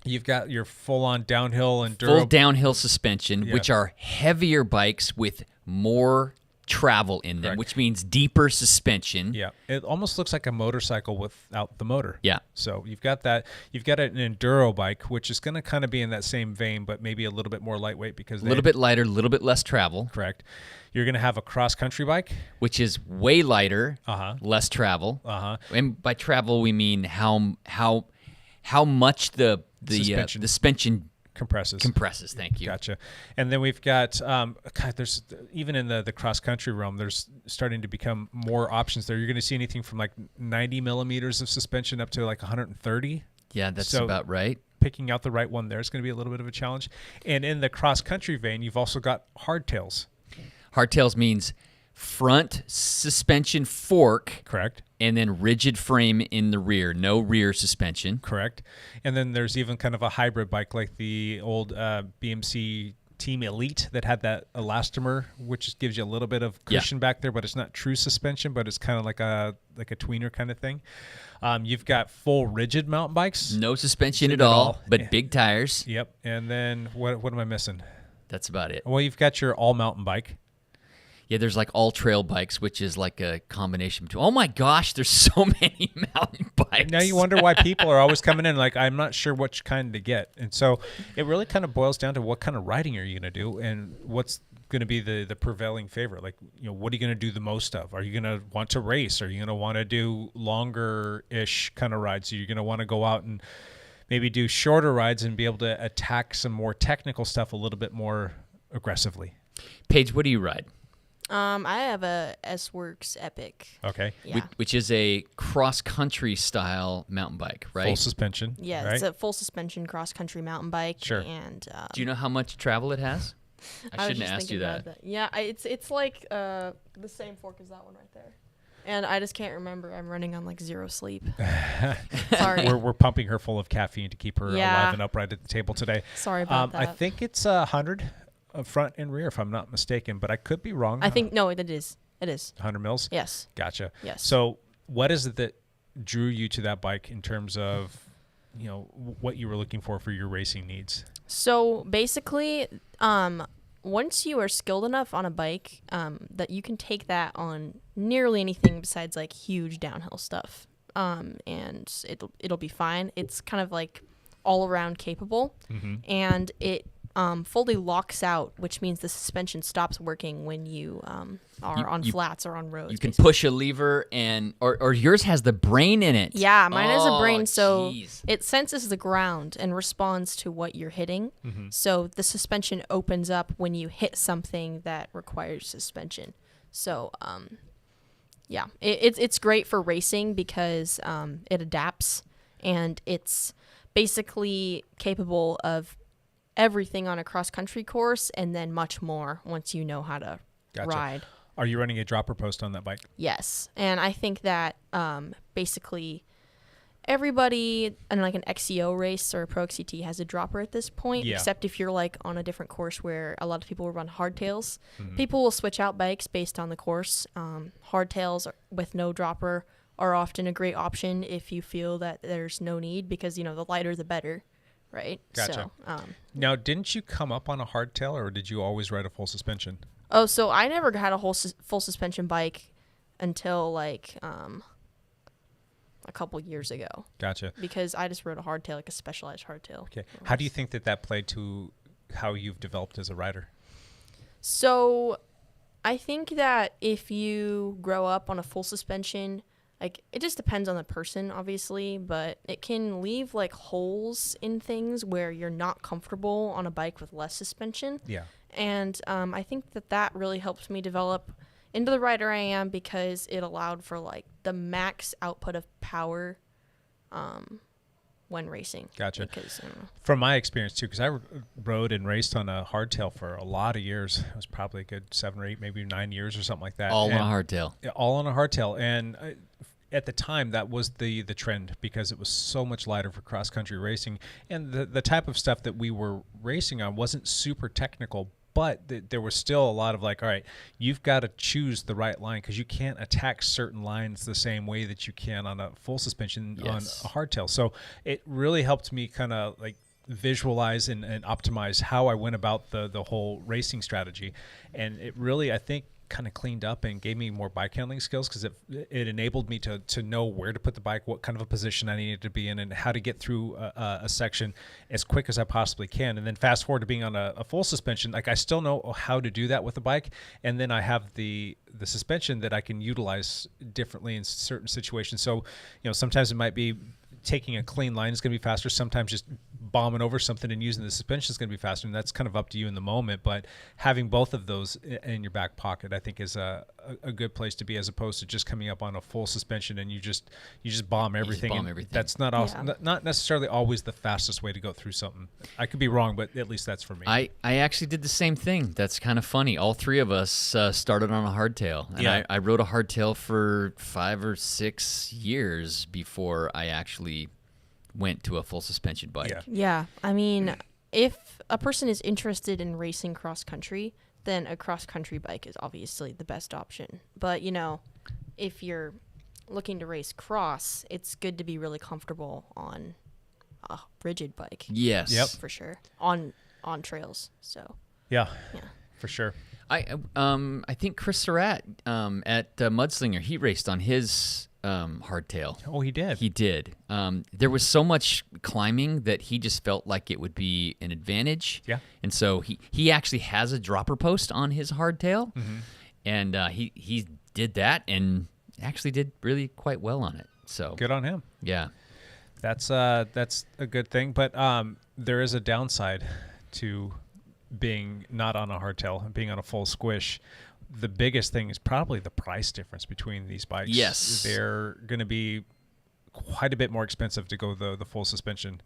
You've got your full-on downhill and full downhill suspension, which are heavier bikes with more travel in them, Correct. which means deeper suspension. Yeah, it almost looks like a motorcycle without the motor. Yeah. So you've got that. You've got an enduro bike, which is going to kind of be in that same vein, but maybe a little bit more lightweight because a little bit lighter, a little bit less travel. Correct. You're going to have a cross-country bike, which is way lighter, less travel. And by travel, we mean how much the suspension compresses. Thank you. Gotcha. And then we've got there's even in the cross country realm, there's starting to become more options there. You're going to see anything from like 90 millimeters of suspension up to like 130. Yeah, that's about right. Picking out the right one there is going to be a little bit of a challenge. And in the cross country vein, you've also got hardtails. Hardtails means front suspension fork. Correct. And then rigid frame in the rear, no rear suspension. Correct. And then there's even kind of a hybrid bike like the old BMC Team Elite that had that elastomer, which gives you a little bit of cushion back there, but it's not true suspension, but it's kind of like a tweener kind of thing. You've got full rigid mountain bikes. No suspension at all, but big tires. Yep. And then what am I missing? That's about it. Well, you've got your all mountain bike. Yeah, there's like all trail bikes, which is like a combination between. Oh my gosh, there's so many mountain bikes. Now you wonder why people are always coming in like, I'm not sure which kind to get. And so it really kind of boils down to what kind of riding are you going to do and what's going to be the prevailing favorite. Like, what are you going to do the most of? Are you going to want to race? Are you going to want to do longer-ish kind of rides? Are you going to want to go out and maybe do shorter rides and be able to attack some more technical stuff a little bit more aggressively? Paige, what do you ride? I have a S-Works Epic. Okay. Yeah. Which is a cross-country style mountain bike, right? Full suspension. Yeah, right? It's a full suspension cross-country mountain bike. Sure. And do you know how much travel it has? I shouldn't have asked you that. Yeah, it's like the same fork as that one right there. And I just can't remember. I'm running on like zero sleep. Sorry. We're pumping her full of caffeine to keep her alive and upright at the table today. Sorry about that. I think it's 100 front and rear, if I'm not mistaken, but I could be wrong. I think, no, it is. It is. 100 mils? Yes. Gotcha. Yes. So what is it that drew you to that bike in terms of, what you were looking for your racing needs? So basically, once you are skilled enough on a bike, that you can take that on nearly anything besides like huge downhill stuff. And it'll be fine. It's kind of like all around capable. Mm-hmm. And it fully locks out, which means the suspension stops working when you are on flats or on roads. You can push a lever, or yours has the brain in it. Yeah, mine has a brain, so jeez. it senses the ground and responds to what you're hitting. So the suspension opens up when you hit something that requires suspension. So, yeah, it's great for racing because it adapts, and it's basically capable of everything on a cross-country course and then much more once you know how to ride. Are you running a dropper post on that bike? Yes, and I think that basically everybody in like an XCO race or a Pro XCT has a dropper at this point, except if you're like on a different course where a lot of people will run hardtails. People will switch out bikes based on the course. Hardtails with no dropper are often a great option if you feel that there's no need because, the lighter the better, right? Gotcha. So, now, didn't you come up on a hardtail, or did you always ride a full suspension? Oh, so I never had a full suspension bike until like a couple years ago. Gotcha. Because I just rode a hardtail, like a specialized hardtail. Okay. How do you think that played to how you've developed as a rider? So I think that if you grow up on a full suspension, like it just depends on the person, obviously, but it can leave like holes in things where you're not comfortable on a bike with less suspension. Yeah. And I think that really helped me develop into the rider I am because it allowed for like the max output of power when racing. Gotcha. Because, From my experience too, because I rode and raced on a hardtail for a lot of years. It was probably a good 7 or 8, maybe 9 years or something like that. All on a hardtail. All on a hardtail. And at the time, that was the trend because it was so much lighter for cross-country racing. And the type of stuff that we were racing on wasn't super technical, but there was still a lot of like, all right, you've got to choose the right line because you can't attack certain lines the same way that you can on a full suspension on a hardtail. So it really helped me kind of like visualize and optimize how I went about the whole racing strategy. And it really, I think, kind of cleaned up and gave me more bike handling skills because it enabled me to know where to put the bike, what kind of a position I needed to be in, and how to get through a section as quick as I possibly can. And then fast forward to being on a full suspension, like I still know how to do that with the bike, and then I have the suspension that I can utilize differently in certain situations. So, sometimes it might be taking a clean line is going to be faster. Sometimes just bombing over something and using the suspension is going to be faster, and that's kind of up to you in the moment. But having both of those in your back pocket, I think, is a good place to be, as opposed to just coming up on a full suspension and you just bomb everything. That's not necessarily always the fastest way to go through something. I could be wrong, but at least that's for me. I actually did the same thing. That's kind of funny. All three of us started on a hardtail, and I rode a hardtail for 5 or 6 years before I actually went to a full suspension bike. Yeah. I mean, if a person is interested in racing cross country, then a cross country bike is obviously the best option. But, if you're looking to race cross, it's good to be really comfortable on a rigid bike. Yes. Yep. For sure. On trails. So. Yeah. For sure. I think Chris Surratt at Mudslinger, he raced on his hardtail. Oh, he did. He did. There was so much climbing that he just felt like it would be an advantage. Yeah. And so he actually has a dropper post on his hardtail, and he did that and actually did really quite well on it. So Good on him. Yeah. That's a good thing, but there is a downside to being not on a hardtail and being on a full squish. The biggest thing is probably the price difference between these bikes. Yes. They're going to be quite a bit more expensive to go the full suspension.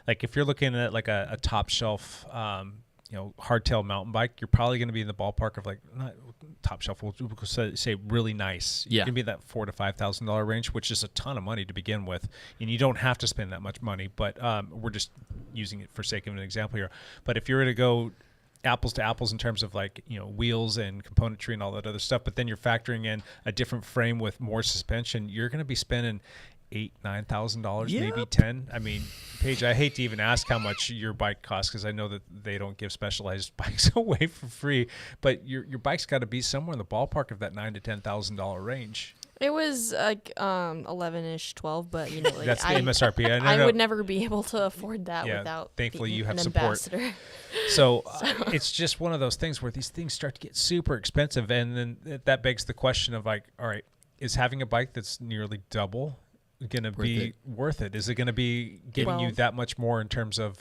Like if you're looking at like a top shelf, hardtail mountain bike, you're probably going to be in the ballpark of like, not top shelf, we'll say really nice. Yeah. You're going to be in that $4,000 to $5,000 range, which is a ton of money to begin with. And you don't have to spend that much money, but we're just using it for sake of an example here. But if you were to go apples to apples in terms of like, wheels and componentry and all that other stuff, but then you're factoring in a different frame with more suspension, you're going to be spending $8,000-$9,000, maybe 10. I mean, Paige, I hate to even ask how much your bike costs because I know that they don't give specialized bikes away for free, but your bike's got to be somewhere in the ballpark of that $9,000 to $10,000 range. It was like 11-ish, 12, but you know, like That's the MSRP. I would never be able to afford that Yeah, without thankfully being you have an support. ambassador. So it's just one of those things where these things start to get super expensive, and then that begs the question of like, all right, is having a bike that's nearly double going to be worth it? Is it going to be giving you that much more in terms of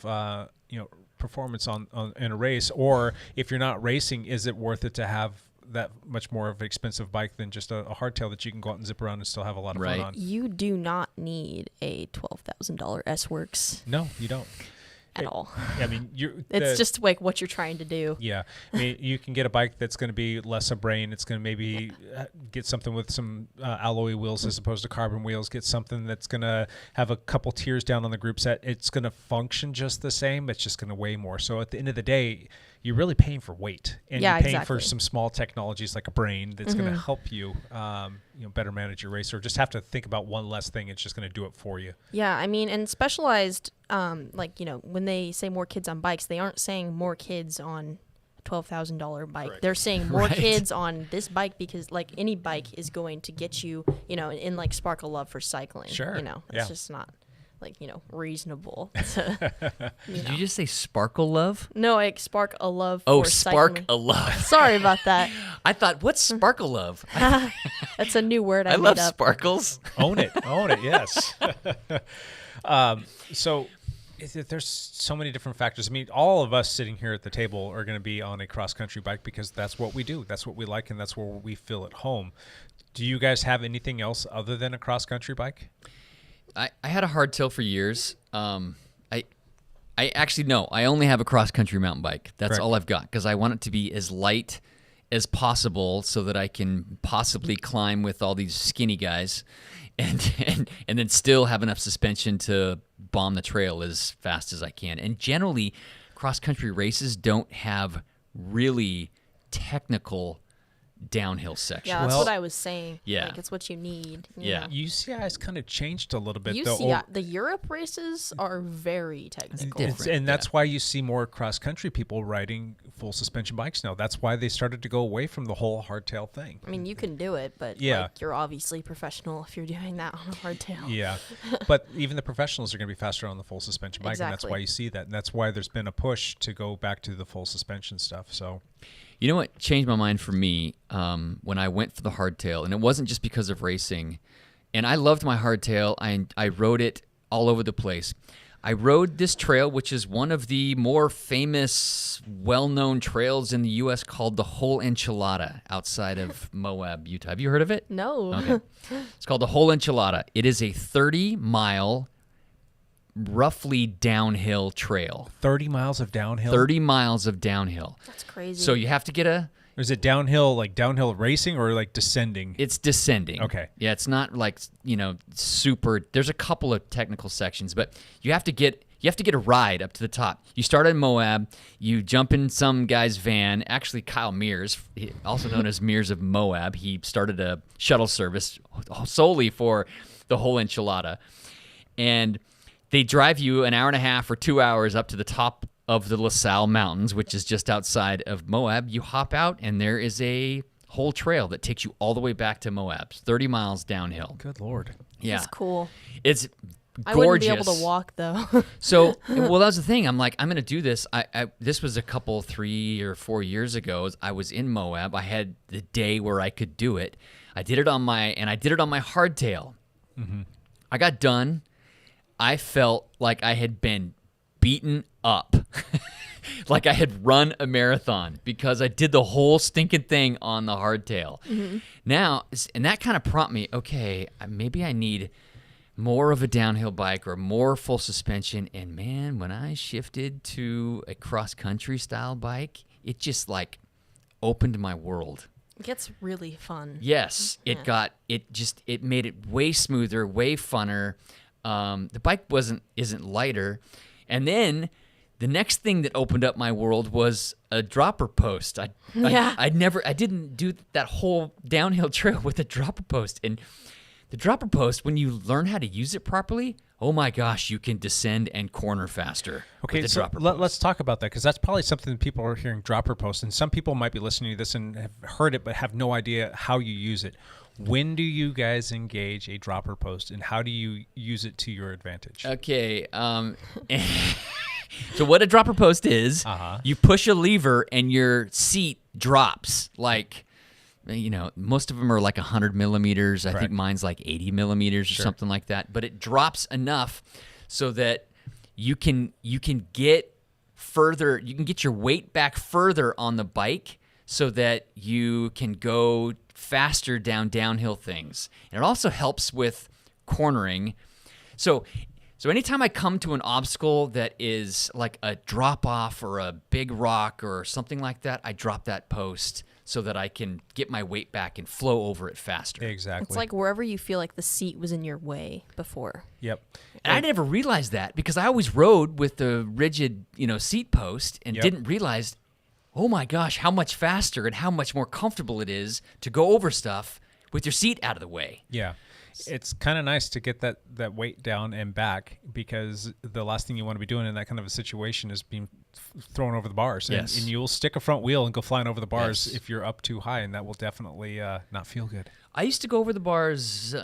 performance on in a race, or if you're not racing, is it worth it to have that much more of an expensive bike than just a hardtail that you can go out and zip around and still have a lot of fun on? You do not need a $12,000 S-Works. No, you don't. At all. I mean, it's just like what you're trying to do. Yeah. I mean, you can get a bike that's going to be less a brain. It's going to maybe get something with some alloy wheels as opposed to carbon wheels. Get something that's going to have a couple tiers down on the group set. It's going to function just the same. It's just going to weigh more. So at the end of the day, you're really paying for weight, and you're paying for some small technologies like a brain that's going to help you, better manage your race, or just have to think about one less thing. It's just going to do it for you. Yeah, I mean, and specialized, when they say more kids on bikes, they aren't saying more kids on a $12,000 bike. Correct. They're saying more kids on this bike because, like, any bike is going to get you, in like spark of love for cycling. Sure. It's just not. Reasonable. Did you just say sparkle love? No, like spark a love. Oh, for spark cycling. a love. Sorry about that. I thought, what's sparkle love? That's a new word I made love up. Sparkles. Own it, yes. So there's so many different factors. I mean, all of us sitting here at the table are going to be on a cross-country bike because that's what we do. That's what we like, and that's where we feel at home. Do you guys have anything else other than a cross-country bike? I had a hardtail for years. I actually, no, I only have a cross-country mountain bike. That's all I've got because I want it to be as light as possible so that I can possibly climb with all these skinny guys and then still have enough suspension to bomb the trail as fast as I can. And generally, cross-country races don't have really technical downhill section. Yeah, that's what I was saying. Yeah. Like, it's what you need. Yeah. UCI's kind of changed a little bit, though. The Europe races are very technical. And that's why you see more cross-country people riding full suspension bikes now. That's why they started to go away from the whole hardtail thing. I mean, you can do it, but you're obviously professional if you're doing that on a hardtail. Yeah. But even the professionals are going to be faster on the full suspension bike, and that's why you see that. And that's why there's been a push to go back to the full suspension stuff. So... You know what changed my mind for me when I went for the hardtail, and it wasn't just because of racing. And I loved my hardtail. I rode it all over the place. I rode this trail, which is one of the more famous, well-known trails in the U.S. called the Whole Enchilada outside of Moab, Utah. Have you heard of it? No. Okay. It's called the Whole Enchilada. It is a 30-mile roughly downhill trail. 30 miles of downhill? 30 miles of downhill. That's crazy. So you have to get Is it downhill, like downhill racing or like descending? It's descending. Okay. Yeah, it's not like, super. There's a couple of technical sections, but you have to get a ride up to the top. You start in Moab, you jump in some guy's van. Actually, Kyle Mears, also known as Mears of Moab, he started a shuttle service solely for the Whole Enchilada. And they drive you an hour and a half or 2 hours up to the top of the La Salle Mountains, which is just outside of Moab. You hop out, and there is a whole trail that takes you all the way back to Moab. 30 miles downhill. Good Lord. Yeah. That's cool. It's gorgeous. I wouldn't be able to walk, though. So, well, that was the thing. I'm like, I'm going to do this. This was 3 or 4 years ago. I was in Moab. I had the day where I could do it. I did it on my hardtail. Mm-hmm. I got done. I felt like I had been beaten up, like I had run a marathon because I did the whole stinking thing on the hardtail. Mm-hmm. Now, and that kind of prompted me, okay, maybe I need more of a downhill bike or more full suspension. And man, when I shifted to a cross-country style bike, it just like opened my world. It gets really fun. Yes, it made it way smoother, way funner. The bike isn't lighter, and then the next thing that opened up my world was a dropper post. I didn't do that whole downhill trail with a dropper post, and the dropper post, when you learn how to use it properly, oh my gosh, you can descend and corner faster. Okay, so let's talk about that because that's probably something that people are hearing dropper post, and some people might be listening to this and have heard it but have no idea how you use it. When do you guys engage a dropper post, and how do you use it to your advantage? Okay. So what a dropper post is, you push a lever and your seat drops. Like, most of them are like 100 millimeters. I think mine's like 80 millimeters or something like that. But it drops enough so that you can get further. You can get your weight back further on the bike so that you can go faster downhill things. And it also helps with cornering. So anytime I come to an obstacle that is like a drop off or a big rock or something like that, I drop that post so that I can get my weight back and flow over it faster. Exactly. It's like wherever you feel like the seat was in your way before. Yep. And I never realized that because I always rode with the rigid, seat post and didn't realize, oh my gosh, how much faster and how much more comfortable it is to go over stuff with your seat out of the way. Yeah. It's kind of nice to get that weight down and back, because the last thing you want to be doing in that kind of a situation is being thrown over the bars. Yes. And you'll stick a front wheel and go flying over the bars if you're up too high, and that will definitely not feel good. I used to go over the bars,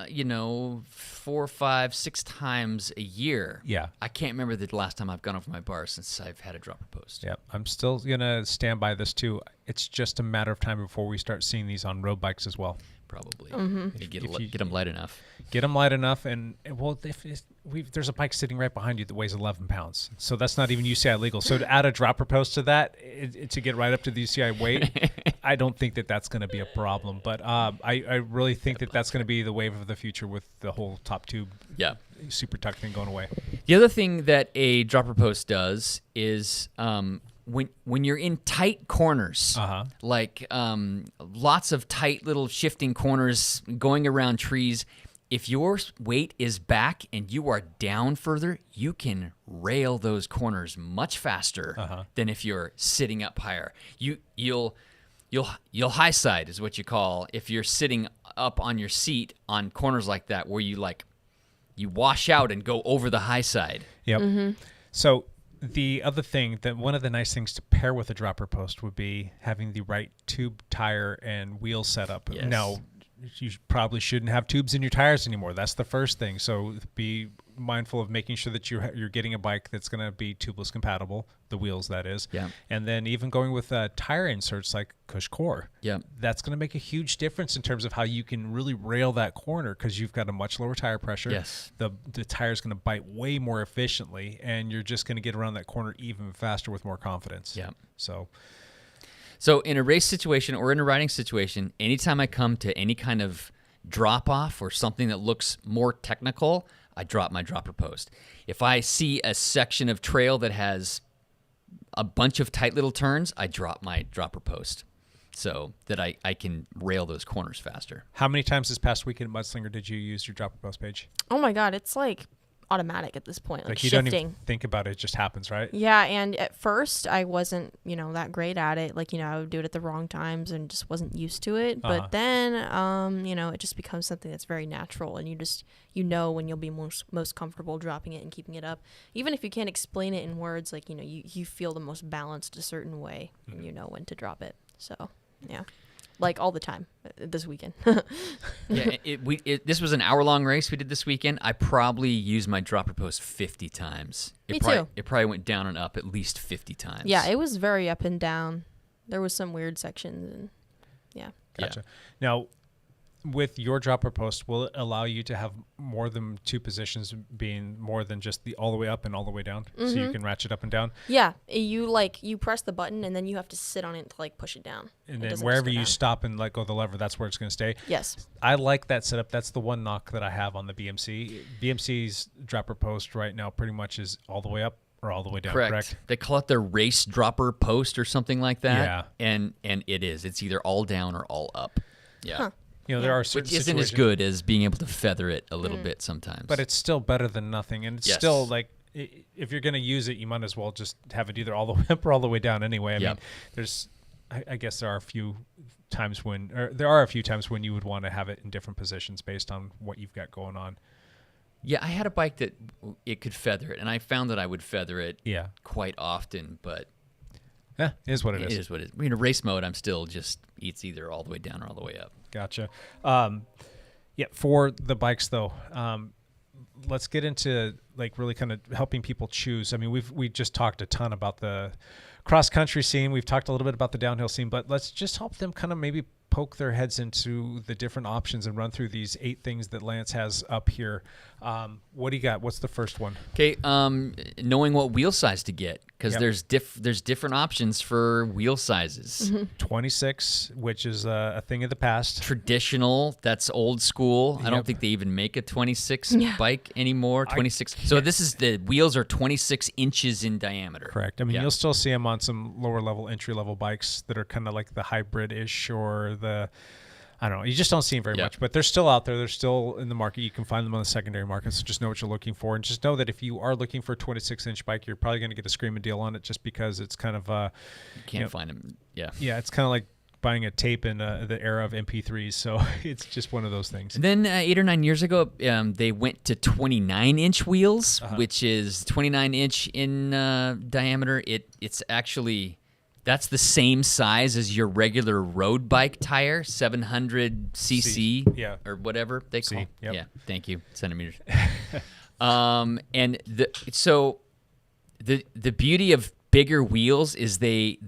4, 5, 6 times a year. Yeah. I can't remember the last time I've gone over my bars since I've had a dropper post. Yeah, I'm still going to stand by this too. It's just a matter of time before we start seeing these on road bikes as well. Probably. If Get them light enough. Get them light enough, and well, there's a bike sitting right behind you that weighs 11 pounds, so that's not even UCI legal. So to add a dropper post to that, to get right up to the UCI weight, I don't think that's going to be a problem. But I really think that's going to be the wave of the future with the whole top tube super tuck thing going away. The other thing that a dropper post does is when you're in tight corners, like lots of tight little shifting corners going around trees, if your weight is back and you are down further, you can rail those corners much faster than if you're sitting up higher. You'll high side is what you call if you're sitting up on your seat on corners like that, where you wash out and go over the high side. Yep. So the other thing, that one of the nice things to pair with a dropper post would be having the right tube, tire, and wheel setup. Yes. Now, you probably shouldn't have tubes in your tires anymore. That's the first thing. So be mindful of making sure that you're getting a bike that's going to be tubeless compatible, the wheels that is. Yeah. And then even going with tire inserts like Cush Core. Yeah. That's going to make a huge difference in terms of how you can really rail that corner, because you've got a much lower tire pressure. Yes. The tire's going to bite way more efficiently, and you're just going to get around that corner even faster with more confidence. Yeah. So in a race situation or in a riding situation, anytime I come to any kind of drop off or something that looks more technical, I drop my dropper post. If I see a section of trail that has a bunch of tight little turns, I drop my dropper post so that I can rail those corners faster. how many times this past weekend at Mudslinger did you use your dropper post, Paige? Oh my God, it's like automatic at this point, like you shifting. don't even think about it, it just happens, right? Yeah, and at first I wasn't, that great at it. Like, I would do it at the wrong times and just wasn't used to it. But then, it just becomes something that's very natural, and when you'll be most comfortable dropping it and keeping it up. Even if you can't explain it in words, like, you feel the most balanced a certain way, and you know when to drop it. So, yeah. Like all the time this weekend. Yeah, this was an hour-long race we did this weekend. I probably used my dropper post 50 times. Me too. It probably went down and up at least 50 times. Yeah, it was very up and down. There was some weird sections, and yeah. Gotcha. Now, with your dropper post, will it allow you to have more than two positions, being more than just the all the way up and all the way down, so you can ratchet up and down? Yeah, you press the button, and then you have to sit on it to push it down. And It then doesn't wherever just go you down. stop and let go of the lever, that's where it's going to stay. Yes. I like that setup. That's the one knock that I have on the BMC. BMC's dropper post right now pretty much is all the way up or all the way down, correct? They call it the race dropper post or something like that. Yeah. And it is. It's either all down or all up. Yeah. Huh. There are certain Which isn't as situations, good as being able to feather it a little bit sometimes. but it's still better than nothing. And it's Yes. still if you're going to use it, you might as well just have it either all the way up or all the way down anyway. I mean, I guess there are a few times when you would want to have it in different positions based on what you've got going on. Yeah, I had a bike that it could feather it, and I found that I would feather it Yeah. quite often, but Yeah, it is what it It is. is what it is. In a race mode, I'm still just it's either all the way down or all the way up. Gotcha. Yeah, for the bikes though, let's get into like really kind of helping people choose. I mean, we just talked a ton about the cross country scene. We've talked a little bit about the downhill scene, but let's just help them kind of maybe poke their heads into the different options and run through these 8 things that Lance has up here. What do you got? What's the first one? Okay, knowing what wheel size to get, because Yep. there's different options for wheel sizes. 26, which is a thing of the past. Traditional, that's old school. I don't Yep. think they even make a 26 bike anymore. 26. So the wheels are 26 inches in diameter. Correct. I mean, Yeah. you'll still see them on some lower level, entry level bikes that are kind of like the hybrid-ish or I don't know. You just don't see them very Yeah. much, but they're still out there. They're still in the market. You can find them on the secondary market. So just know what you're looking for, and just know that if you are looking for a 26-inch bike, you're probably going to get a screaming deal on it, just because it's kind of You can't find them. Yeah. yeah, it's kind of like buying a tape in the era of MP3s. So it's just one of those things. And then 8 or 9 years ago, they went to 29-inch wheels, which is 29-inch in diameter. It's actually that's the same size as your regular road bike tire, 700 cc, yeah. or whatever they C, call. yep. Yeah, thank you, centimeters. And the beauty of bigger wheels is they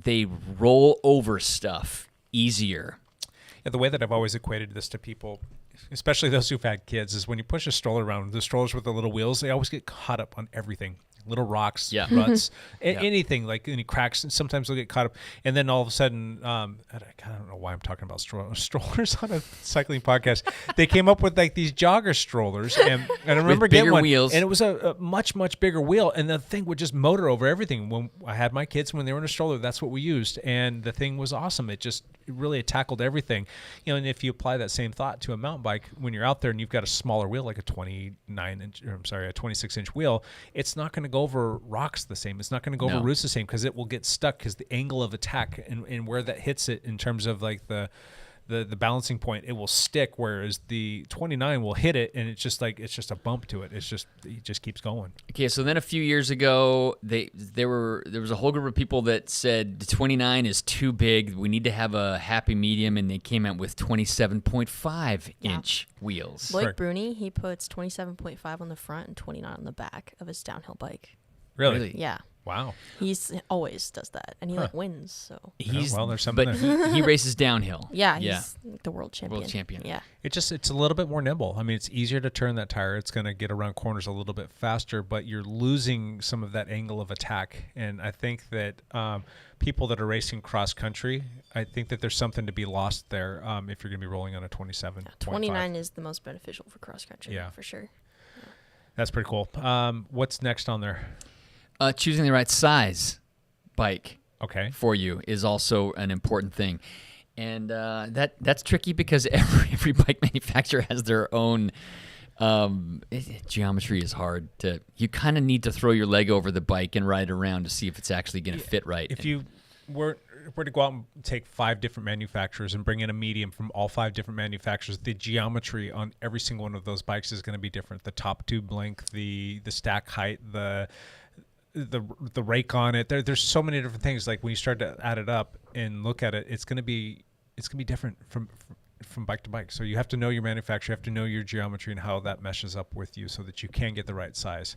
roll over stuff easier. Yeah, the way that I've always equated this to people, especially those who've had kids, is when you push a stroller around, the strollers with the little wheels, they always get caught up on everything. Little rocks, Yeah. ruts, anything, like any cracks, and sometimes they'll get caught up. And then all of a sudden, I don't know why I'm talking about strollers on a cycling podcast. They came up with like these jogger strollers, and I remember getting bigger one, wheels. and it was a much bigger wheel, and the thing would just motor over everything. When I had my kids, when they were in a stroller, that's what we used, and the thing was awesome. It really tackled everything, and if you apply that same thought to a mountain bike, when you're out there and you've got a smaller wheel, like a 26-inch wheel, it's not going to go over rocks the same. It's not going to go over No. roots the same, because it will get stuck, because the angle of attack and where that hits it in terms of like the balancing point, it will stick, whereas the 29 will hit it and it's just a bump to it. It just keeps going. Okay, so then a few years ago, there was a whole group of people that said the 29 is too big. We need to have a happy medium, and they came out with 27.5 inch wheels. Blake Correct. Bruni, he puts 27.5 on the front and 29 on the back of his downhill bike. Really? Yeah. Wow. He's always does that, and he like wins. So Well, there's something but there. he races downhill. yeah, he's the world champion. World champion. Yeah. It's a little bit more nimble. I mean, it's easier to turn that tire. It's going to get around corners a little bit faster, but you're losing some of that angle of attack. And I think that people that are racing cross country, I think that there's something to be lost there if you're going to be rolling on a 27. 29 is the most beneficial for cross country. Yeah. for sure. That's pretty cool. What's next on there? Choosing the right size bike Okay. for you is also an important thing. And that's tricky because every bike manufacturer has their own geometry is hard to. You kind of need to throw your leg over the bike and ride around to see if it's actually going to fit right. If you were to go out and take 5 different manufacturers and bring in a medium from all 5 different manufacturers, the geometry on every single one of those bikes is going to be different. The top tube length, the stack height, the rake on it. There's so many different things. Like when you start to add it up and look at it, it's going to be different from bike to bike. So you have to know your manufacturer, you have to know your geometry and how that meshes up with you so that you can get the right size.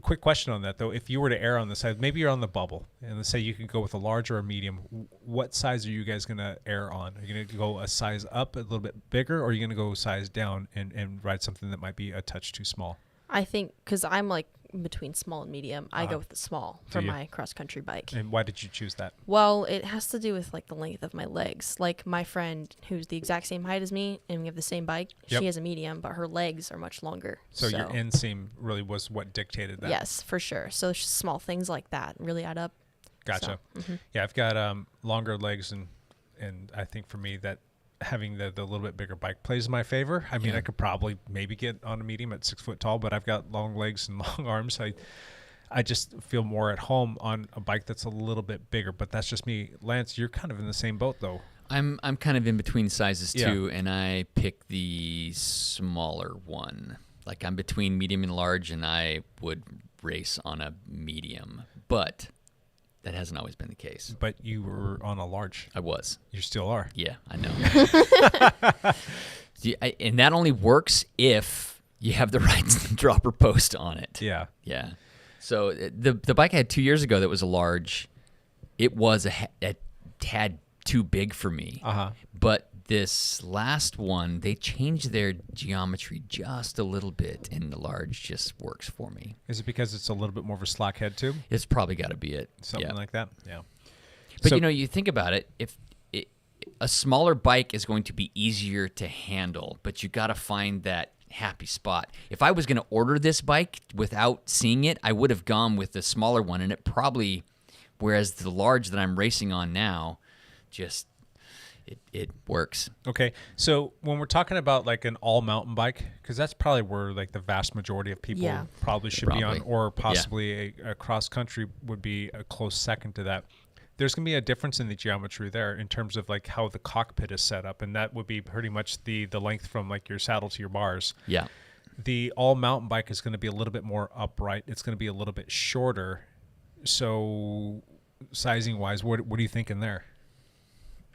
Quick question on that though. If you were to err on the side, maybe you're on the bubble, and let's say you could go with a large or a medium, what size are you guys going to err on? Are you going to go a size up, a little bit bigger, or are you going to go size down and ride something that might be a touch too small? I think because I'm like between small and medium, I go with the small for you? my cross country bike. And why did you choose that? Well, it has to do with like the length of my legs. Like my friend who's the exact same height as me and we have the same bike, Yep. she has a medium, but her legs are much longer. So your inseam really was what dictated that. Yes, for sure. So it's just small things like that really add up. Gotcha. So, Yeah, I've got longer legs, and I think for me that having the little bit bigger bike plays in my favor. I mean, I could probably maybe get on a medium at 6 foot tall, but I've got long legs and long arms. I just feel more at home on a bike that's a little bit bigger, but that's just me. Lance, you're kind of in the same boat though. I'm kind of in between sizes Yeah. too, and I pick the smaller one. Like I'm between medium and large, and I would race on a medium. But that hasn't always been the case. But you were on a large. I was. You still are. Yeah, I know. And that only works if you have the right dropper post on it. Yeah. Yeah. So the bike I had 2 years ago that was a large, it was a tad too big for me. But this last one, they changed their geometry just a little bit, and the large just works for me. Is it because it's a little bit more of a slack head too? It's probably got to be it. Something like that? Yeah. But, So- you think about it, a smaller bike is going to be easier to handle, but you got to find that happy spot. If I was going to order this bike without seeing it, I would have gone with the smaller one, and it probably, whereas the large that I'm racing on now, just it works. Okay, so when we're talking about like an all mountain bike, because that's probably where like the vast majority of people probably should be on, or possibly a cross country would be a close second to that. There's going to be a difference in the geometry there in terms of like how the cockpit is set up, and that would be pretty much the length from like your saddle to your bars. Yeah. The all mountain bike is going to be a little bit more upright. It's going to be a little bit shorter. So sizing wise, what are you thinking there?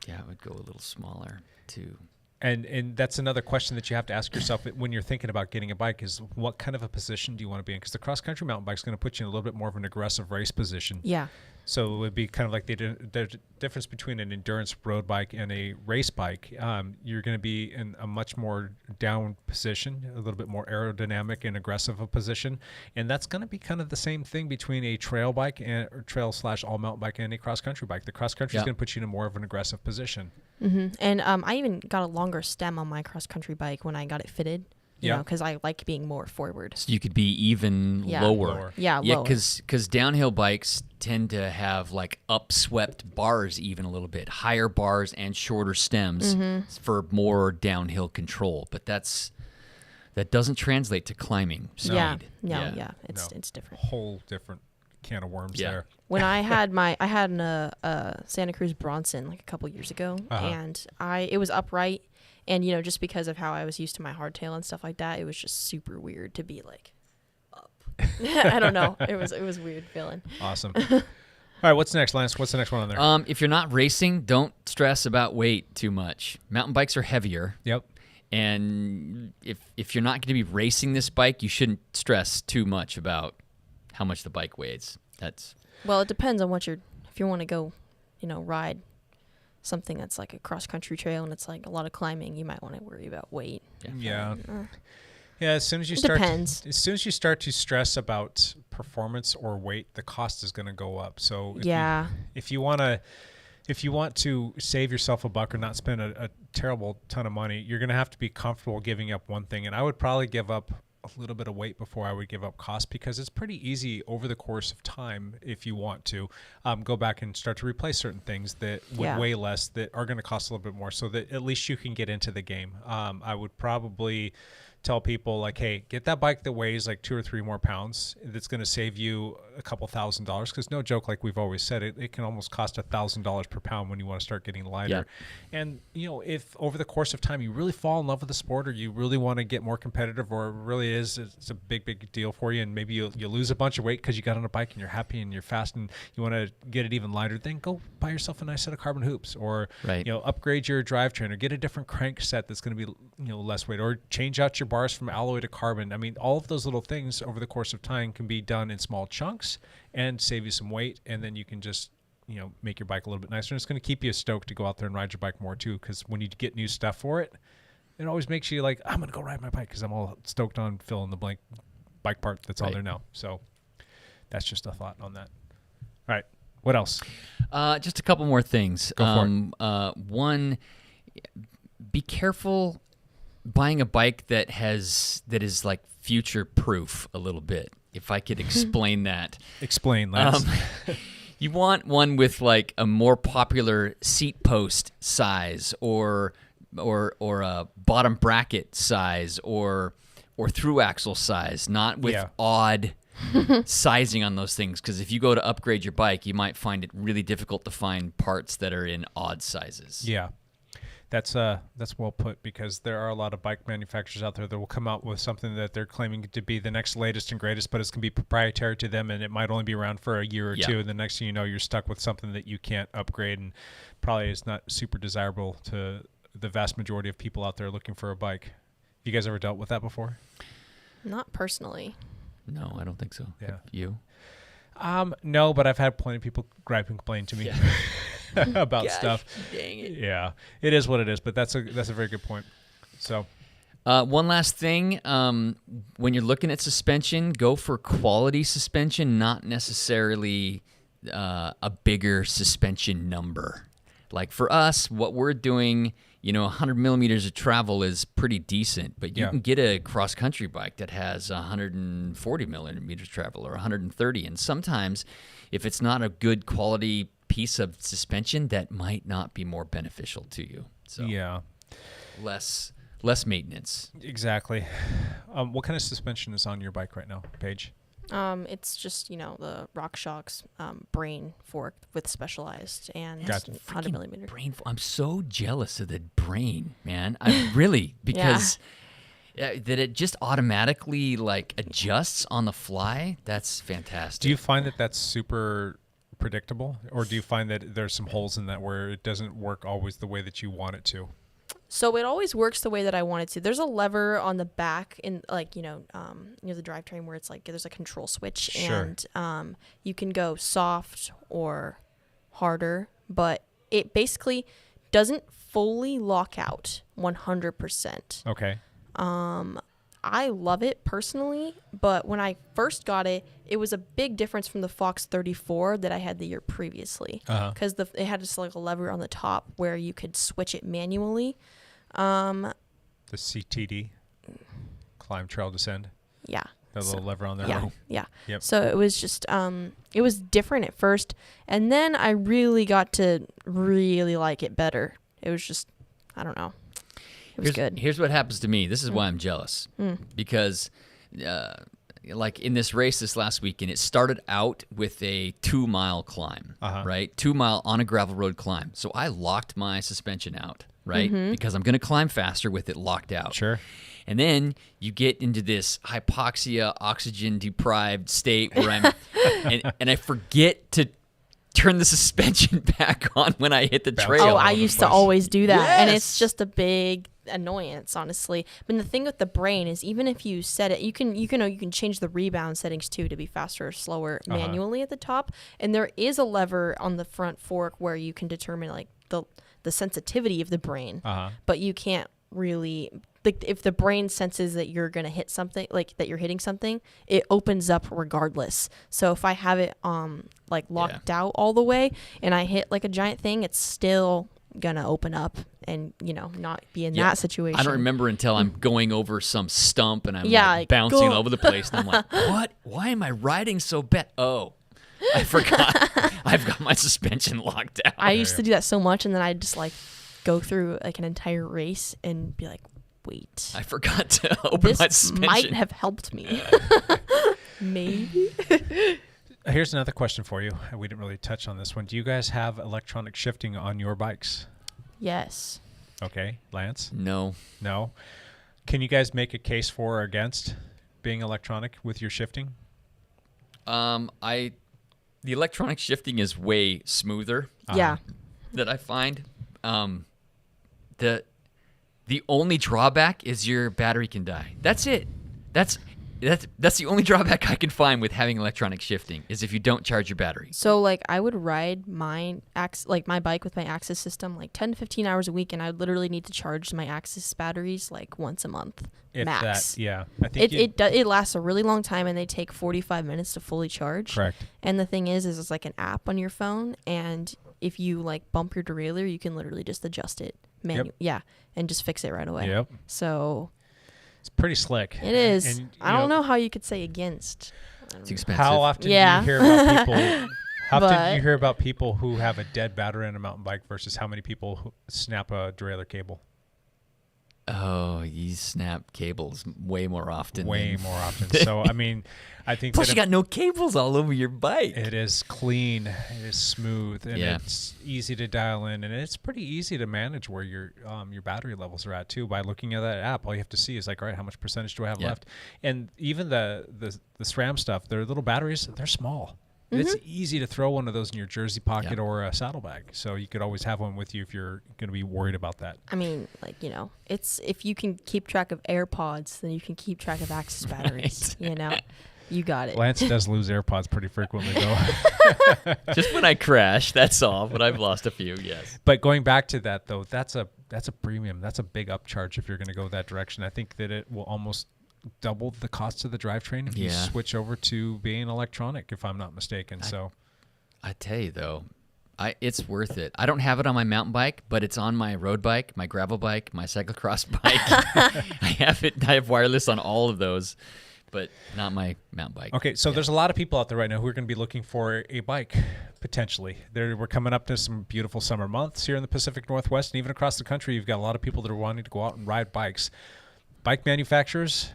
Yeah, I would go a little smaller too. And that's another question that you have to ask yourself when you're thinking about getting a bike is what kind of a position do you want to be in? Because the cross country mountain bike is going to put you in a little bit more of an aggressive race position. Yeah. So it would be kind of like the difference between an endurance road bike and a race bike. You're going to be in a much more down position, a little bit more aerodynamic and aggressive a position. And that's going to be kind of the same thing between a trail bike and or trail / all mountain bike and a cross country bike. The cross country is going to put you in a more of an aggressive position. Mm-hmm. And I even got a longer stem on my cross country bike when I got it fitted. You know, because I like being more forward. So you could be even lower. Yeah, yeah, lower. because downhill bikes tend to have like upswept bars even a little bit, higher bars and shorter stems for more downhill control. But that doesn't translate to climbing speed. It's different. Whole different can of worms there. When I had a Santa Cruz Bronson like a couple years ago, and it was upright. And, just because of how I was used to my hardtail and stuff like that, it was just super weird to be like up. I don't know. It was weird feeling. Awesome. All right, what's next, Lance? What's the next one on there? If you're not racing, don't stress about weight too much. Mountain bikes are heavier. Yep. And if you're not going to be racing this bike, you shouldn't stress too much about how much the bike weighs. Well, it depends on if you want to go, ride something that's like a cross country trail and it's like a lot of climbing, you might want to worry about weight. Yeah. As soon as you start to stress about performance or weight, the cost is going to go up. So if you want to save yourself a buck or not spend a terrible ton of money, you're going to have to be comfortable giving up one thing. And I would probably give up a little bit of weight before I would give up cost, because it's pretty easy over the course of time, if you want to go back and start to replace certain things that would weigh less, that are going to cost a little bit more, so that at least you can get into the game. I would probably tell people like, hey, get that bike that weighs like 2 or 3 more pounds. That's going to save you a couple $1,000, because no joke, like we've always said, it can almost cost $1,000 per pound when you want to start getting lighter. And if over the course of time you really fall in love with the sport, or you really want to get more competitive, or it's a big deal for you, and maybe you lose a bunch of weight because you got on a bike and you're happy and you're fast and you want to get it even lighter, then go buy yourself a nice set of carbon hoops, or upgrade your drivetrain, or get a different crank set that's going to be less weight, or change out your bars from alloy to carbon. I mean, all of those little things over the course of time can be done in small chunks and save you some weight, and then you can just make your bike a little bit nicer, and it's going to keep you stoked to go out there and ride your bike more too, because when you get new stuff for it, it always makes you like, I'm going to go ride my bike because I'm all stoked on fill in the blank bike part that's on there now. So that's just a thought on that. All right, what else? Just a couple more things. Go for it. One, be careful buying a bike that is like future proof a little bit, if I could explain that. Explain, Lance. You want one with like a more popular seat post size, or a bottom bracket size, or through axle size, not with odd sizing on those things, because if you go to upgrade your bike, you might find it really difficult to find parts that are in odd sizes. That's well put, because there are a lot of bike manufacturers out there that will come out with something that they're claiming to be the next latest and greatest, but it's going to be proprietary to them, and it might only be around for a year or two, and the next thing you know, you're stuck with something that you can't upgrade and probably is not super desirable to the vast majority of people out there looking for a bike. You guys ever dealt with that before? Not personally. No, I don't think so. Yeah. You? No, but I've had plenty of people gripe and complain to me about stuff. Dang it. Yeah, it is what it is, but that's a very good point. So, one last thing, when you're looking at suspension, go for quality suspension, not necessarily a bigger suspension number. Like for us, what we're doing, 100 millimeters of travel is pretty decent, but you can get a cross-country bike that has 140 millimeters travel or 130, and sometimes if it's not a good quality piece of suspension, that might not be more beneficial to you. So yeah, less maintenance. Exactly. What kind of suspension is on your bike right now, Paige? It's just, the RockShox brain fork with Specialized and Gotcha. 100 millimeter. I'm so jealous of the brain, man. I really, because that it just automatically like adjusts on the fly. That's fantastic. Do you find that that's super predictable, or do you find that there's some holes in that where it doesn't work always the way that you want it to? So it always works the way that I want it to. There's a lever on the back in near the drivetrain where it's like there's a control switch, Sure. and you can go soft or harder, but it basically doesn't fully lock out 100%. Okay. I love it personally, but when I first got it, it was a big difference from the Fox 34 that I had the year previously, because it had just like a lever on the top where you could switch it manually. The CTD, climb, trail, descend. Yeah. That little lever on there. Yeah. Right? Yeah. Yep. So it was just it was different at first, and then I really got to really like it better. It was just, I don't know. It was good. Here's what happens to me. This is why I'm jealous. Because like in this race this last weekend, it started out with a 2-mile climb, right? 2-mile on a gravel road climb. So I locked my suspension out, right? Because I'm going to climb faster with it locked out. Sure. And then you get into this hypoxia, oxygen deprived state where I'm, and I forget to turn the suspension back on when I hit the trail. Oh, I used to always do that, and it's Yes! just a big annoyance, honestly. But the thing with the brain is, even if you set it, you can change the rebound settings too to be faster or slower manually at the top. And there is a lever on the front fork where you can determine like the sensitivity of the brain, but you can't really. Like if the brain senses that you're gonna hit something, like that you're hitting something, it opens up regardless. So if I have it like locked out all the way and I hit like a giant thing, it's still gonna open up and not be in that situation. I don't remember until I'm going over some stump and I'm like, bouncing go. all over the place and I'm like, what? Why am I riding so bad? Oh, I forgot. I've got my suspension locked out. I used to do that so much, and then I'd just like go through like an entire race and be like, wait, I forgot to open my this suspension. might have helped me. Maybe. Here's another question for you. We didn't really touch on this one. Do you guys have electronic shifting on your bikes? Yes. Okay, Lance? No. No. Can you guys make a case for or against being electronic with your shifting? The electronic shifting is way smoother. Yeah. That I find. The only drawback is your battery can die. That's it. That's the only drawback I can find with having electronic shifting is if you don't charge your battery. So like I would ride my bike with my Axis system like 10 to 15 hours a week, and I would literally need to charge my Axis batteries like once a month If max. that, yeah. I think It lasts a really long time, and they take 45 minutes to fully charge. Correct. And the thing is it's like an app on your phone, and if you like bump your derailleur, you can literally just adjust it and just fix it right away. Yep. So It's pretty slick. it is. And, I don't know how you could say against. It's expensive. How often do Yeah. you hear about people? How often do But- you hear about people who have a dead battery on a mountain bike versus how many people who snap a derailleur cable? Oh, you snap cables way more often. Way more often. So, I mean, I think Plus, that you got no cables all over your bike. it is clean, it is smooth, and Yeah. it's easy to dial in, and it's pretty easy to manage where your battery levels are at too. By looking at that app, all you have to see is like, all right, how much percentage do I have Yeah. left? And even the SRAM stuff, their little batteries, they're small. It's easy to throw one of those in your jersey pocket or a saddlebag. So you could always have one with you if you're going to be worried about that. I mean, like, it's if you can keep track of AirPods, then you can keep track of Axis batteries. You got it. Lance does lose AirPods pretty frequently, though. Just when I crash, that's all. But I've lost a few, yes. But going back to that, though, that's a premium. That's a big upcharge if you're going to go that direction. I think that it will almost double the cost of the drivetrain if you switch over to being electronic, if I'm not mistaken. I tell you, though, it's worth it. I don't have it on my mountain bike, but it's on my road bike, my gravel bike, my cyclocross bike. I have wireless on all of those, but not my mountain bike. Okay, so there's a lot of people out there right now who are going to be looking for a bike, potentially. We're coming up to some beautiful summer months here in the Pacific Northwest, and even across the country, you've got a lot of people that are wanting to go out and ride bikes. Bike manufacturers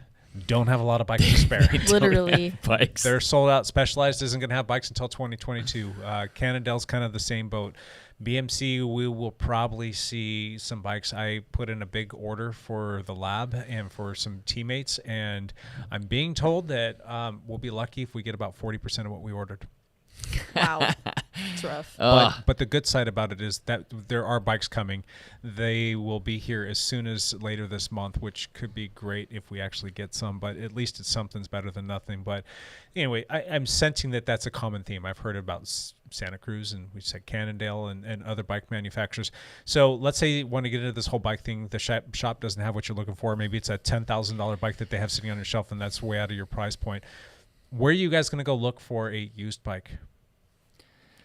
don't have a lot of bikes to spare. Literally. Bikes. They're sold out. Specialized isn't going to have bikes until 2022. Cannondale's kind of the same boat. BMC, we will probably see some bikes. I put in a big order for the lab and for some teammates, and I'm being told that we'll be lucky if we get about 40% of what we ordered. Wow. It's rough. But the good side about it is that there are bikes coming. They will be here as soon as later this month, which could be great if we actually get some, but at least something's better than nothing. But anyway, I'm sensing that that's a common theme. I've heard about Santa Cruz, and we said Cannondale and other bike manufacturers. So let's say you want to get into this whole bike thing. The shop doesn't have what you're looking for. Maybe it's a $10,000 bike that they have sitting on your shelf, and that's way out of your price point. Where are you guys going to go look for a used bike?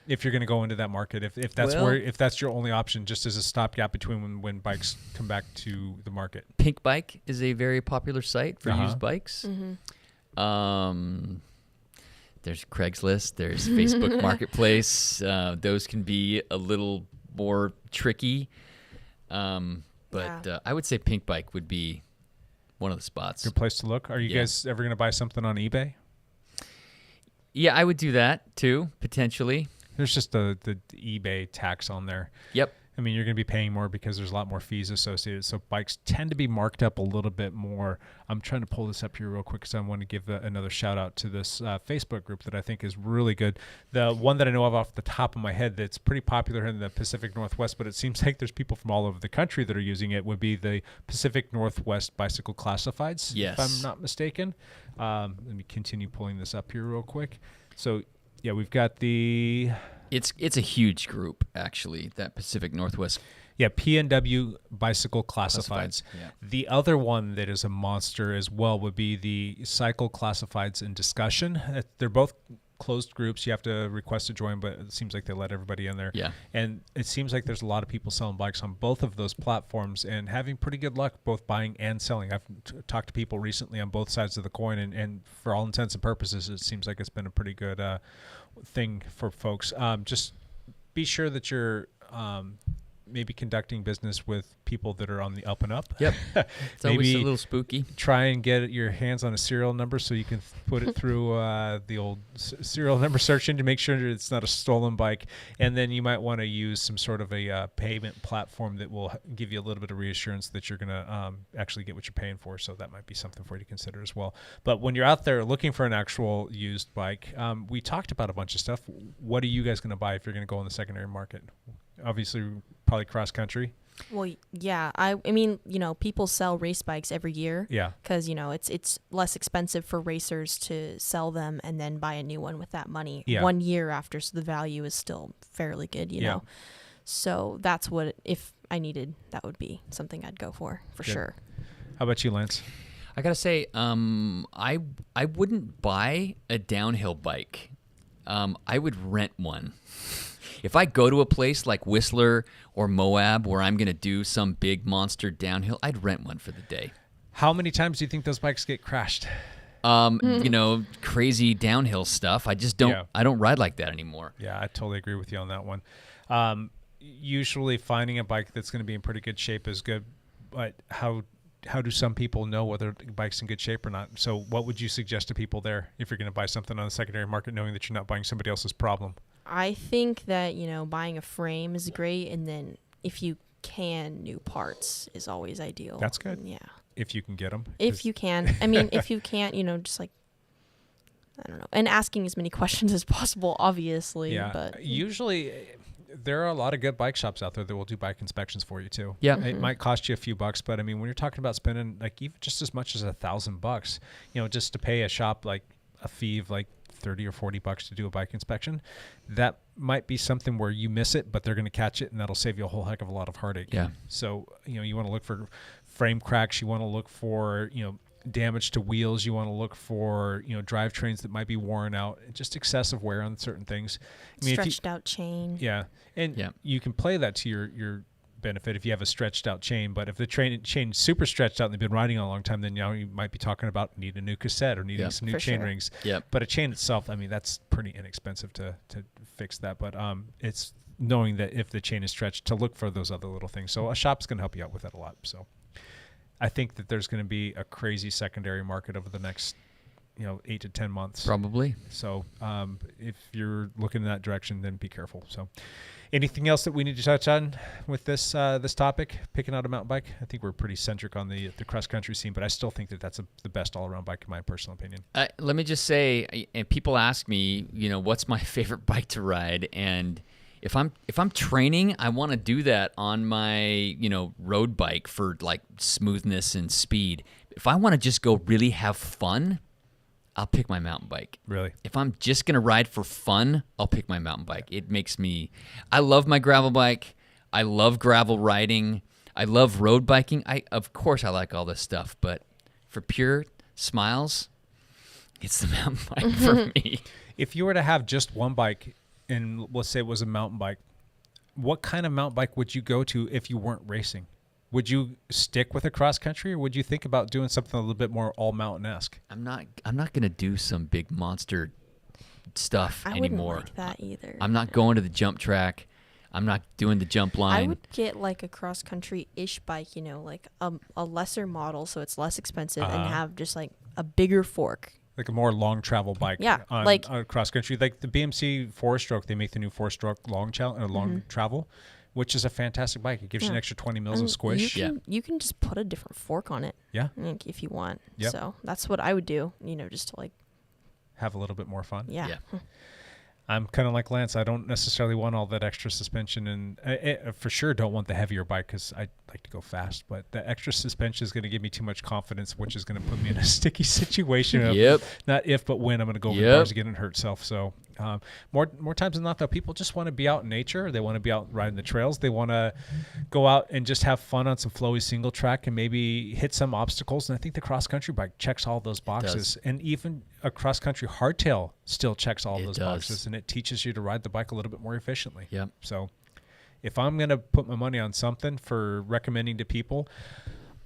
If you're going to go into that market, if that's your only option, just as a stopgap between when bikes come back to the market. Pink Bike is a very popular site for used bikes. Mm-hmm. There's Craigslist. There's Facebook Marketplace. Those can be a little more tricky. But I would say Pink Bike would be one of the spots. Good place to look. Are you guys ever going to buy something on eBay? Yeah, I would do that too, potentially. There's just the eBay tax on there. Yep. I mean, you're going to be paying more because there's a lot more fees associated. So bikes tend to be marked up a little bit more. I'm trying to pull this up here real quick because I want to give another shout out to this Facebook group that I think is really good. The one that I know of off the top of my head that's pretty popular in the Pacific Northwest, but it seems like there's people from all over the country that are using it, would be the Pacific Northwest Bicycle Classifieds, yes, if I'm not mistaken. Let me continue pulling this up here real quick. So yeah, we've got the... It's a huge group, actually, that Pacific Northwest. Yeah, PNW Bicycle Classifieds. Yeah. The other one that is a monster as well would be the Cycle Classifieds in Discussion. They're both closed groups. You have to request to join, but it seems like they let everybody in there. Yeah. And it seems like there's a lot of people selling bikes on both of those platforms and having pretty good luck both buying and selling. I've talked to people recently on both sides of the coin, and for all intents and purposes, it seems like it's been a pretty good thing for folks. Just be sure that you're maybe conducting business with people that are on the up and up. Yep. It's maybe always a little spooky. Try and get your hands on a serial number so you can put it through the old serial number search engine to make sure that it's not a stolen bike. And then you might want to use some sort of a payment platform that will give you a little bit of reassurance that you're going to actually get what you're paying for. So that might be something for you to consider as well. But when you're out there looking for an actual used bike, we talked about a bunch of stuff. What are you guys going to buy if you're going to go in the secondary market? Obviously, probably cross country. Well, yeah. I mean, people sell race bikes every year. Yeah. Because, it's less expensive for racers to sell them and then buy a new one with that money 1 year after, so the value is still fairly good, you know. So that's what, if I needed, that would be something I'd go for sure. How about you, Lance? I gotta say, I wouldn't buy a downhill bike. I would rent one. If I go to a place like Whistler or Moab where I'm going to do some big monster downhill, I'd rent one for the day. How many times do you think those bikes get crashed? Crazy downhill stuff. I just don't, I don't ride like that anymore. Yeah, I totally agree with you on that one. Usually finding a bike that's going to be in pretty good shape is good. but how do some people know whether the bike's in good shape or not? So what would you suggest to people there if you're going to buy something on the secondary market, knowing that you're not buying somebody else's problem? I think that, buying a frame is great. And then if you can, new parts is always ideal. That's good. Yeah. If you can get them. If you can. I mean, if you can't, just like, I don't know. And asking as many questions as possible, obviously. Yeah. But usually there are a lot of good bike shops out there that will do bike inspections for you too. Yeah. It might cost you a few bucks, but I mean, when you're talking about spending like even just as much as $1,000, just to pay a shop like a fee of like 30 or 40 bucks to do a bike inspection, that might be something where you miss it, but they're going to catch it, and that'll save you a whole heck of a lot of heartache. Yeah. So, you want to look for frame cracks. You want to look for, damage to wheels. You want to look for, drivetrains that might be worn out, just excessive wear on certain things. I mean, stretched out chain. Yeah. And you can play that to your benefit if you have a stretched out chain, but if the chain's super stretched out and they've been riding a long time, then you might be talking about needing a new cassette or needing some new chain rings. Yep. But a chain itself, I mean, that's pretty inexpensive to fix that. But it's knowing that if the chain is stretched, to look for those other little things. So a shop's going to help you out with that a lot. So I think that there's going to be a crazy secondary market over the next 8 to 10 months. Probably. So if you're looking in that direction, then be careful. So anything else that we need to touch on with this this topic, picking out a mountain bike? I think we're pretty centric on the cross-country scene, but I still think that that's the best all-around bike in my personal opinion. Let me just say, and people ask me, what's my favorite bike to ride? And if I'm training, I want to do that on my, road bike for like smoothness and speed. If I want to just go really have fun, I'll pick my mountain bike. Really? If I'm just going to ride for fun, I'll pick my mountain bike. It makes me... I love my gravel bike. I love gravel riding. I love road biking. Of course, I like all this stuff, but for pure smiles, it's the mountain bike for me. If you were to have just one bike, and let's say it was a mountain bike, what kind of mountain bike would you go to if you weren't racing? Would you stick with a cross country, or would you think about doing something a little bit more all mountain-esque? I'm not going to do some big monster stuff anymore. I wouldn't like that either. I'm not going to the jump track. I'm not doing the jump line. I would get like a cross country-ish bike, like a lesser model, so it's less expensive, and have just like a bigger fork. Like a more long travel bike. Yeah, on cross country. Like the BMC 4-stroke, they make the new 4-stroke long travel, which is a fantastic bike. It gives you an extra 20 mils of squish. You can just put a different fork on it. Yeah. If you want. Yep. So that's what I would do, just to like have a little bit more fun. Yeah. I'm kind of like Lance. I don't necessarily want all that extra suspension, and I for sure don't want the heavier bike because I like to go fast. But the extra suspension is going to give me too much confidence, which is going to put me in a sticky situation. Not if, but when I'm going to go over the bars again and hurt self. So more times than not, though, people just want to be out in nature. They want to be out riding the trails. They want to go out and just have fun on some flowy single track and maybe hit some obstacles. And I think the cross country bike checks all those boxes, and even a cross country hardtail still checks all those boxes, and it teaches you to ride the bike a little bit more efficiently. Yep. So if I'm going to put my money on something for recommending to people,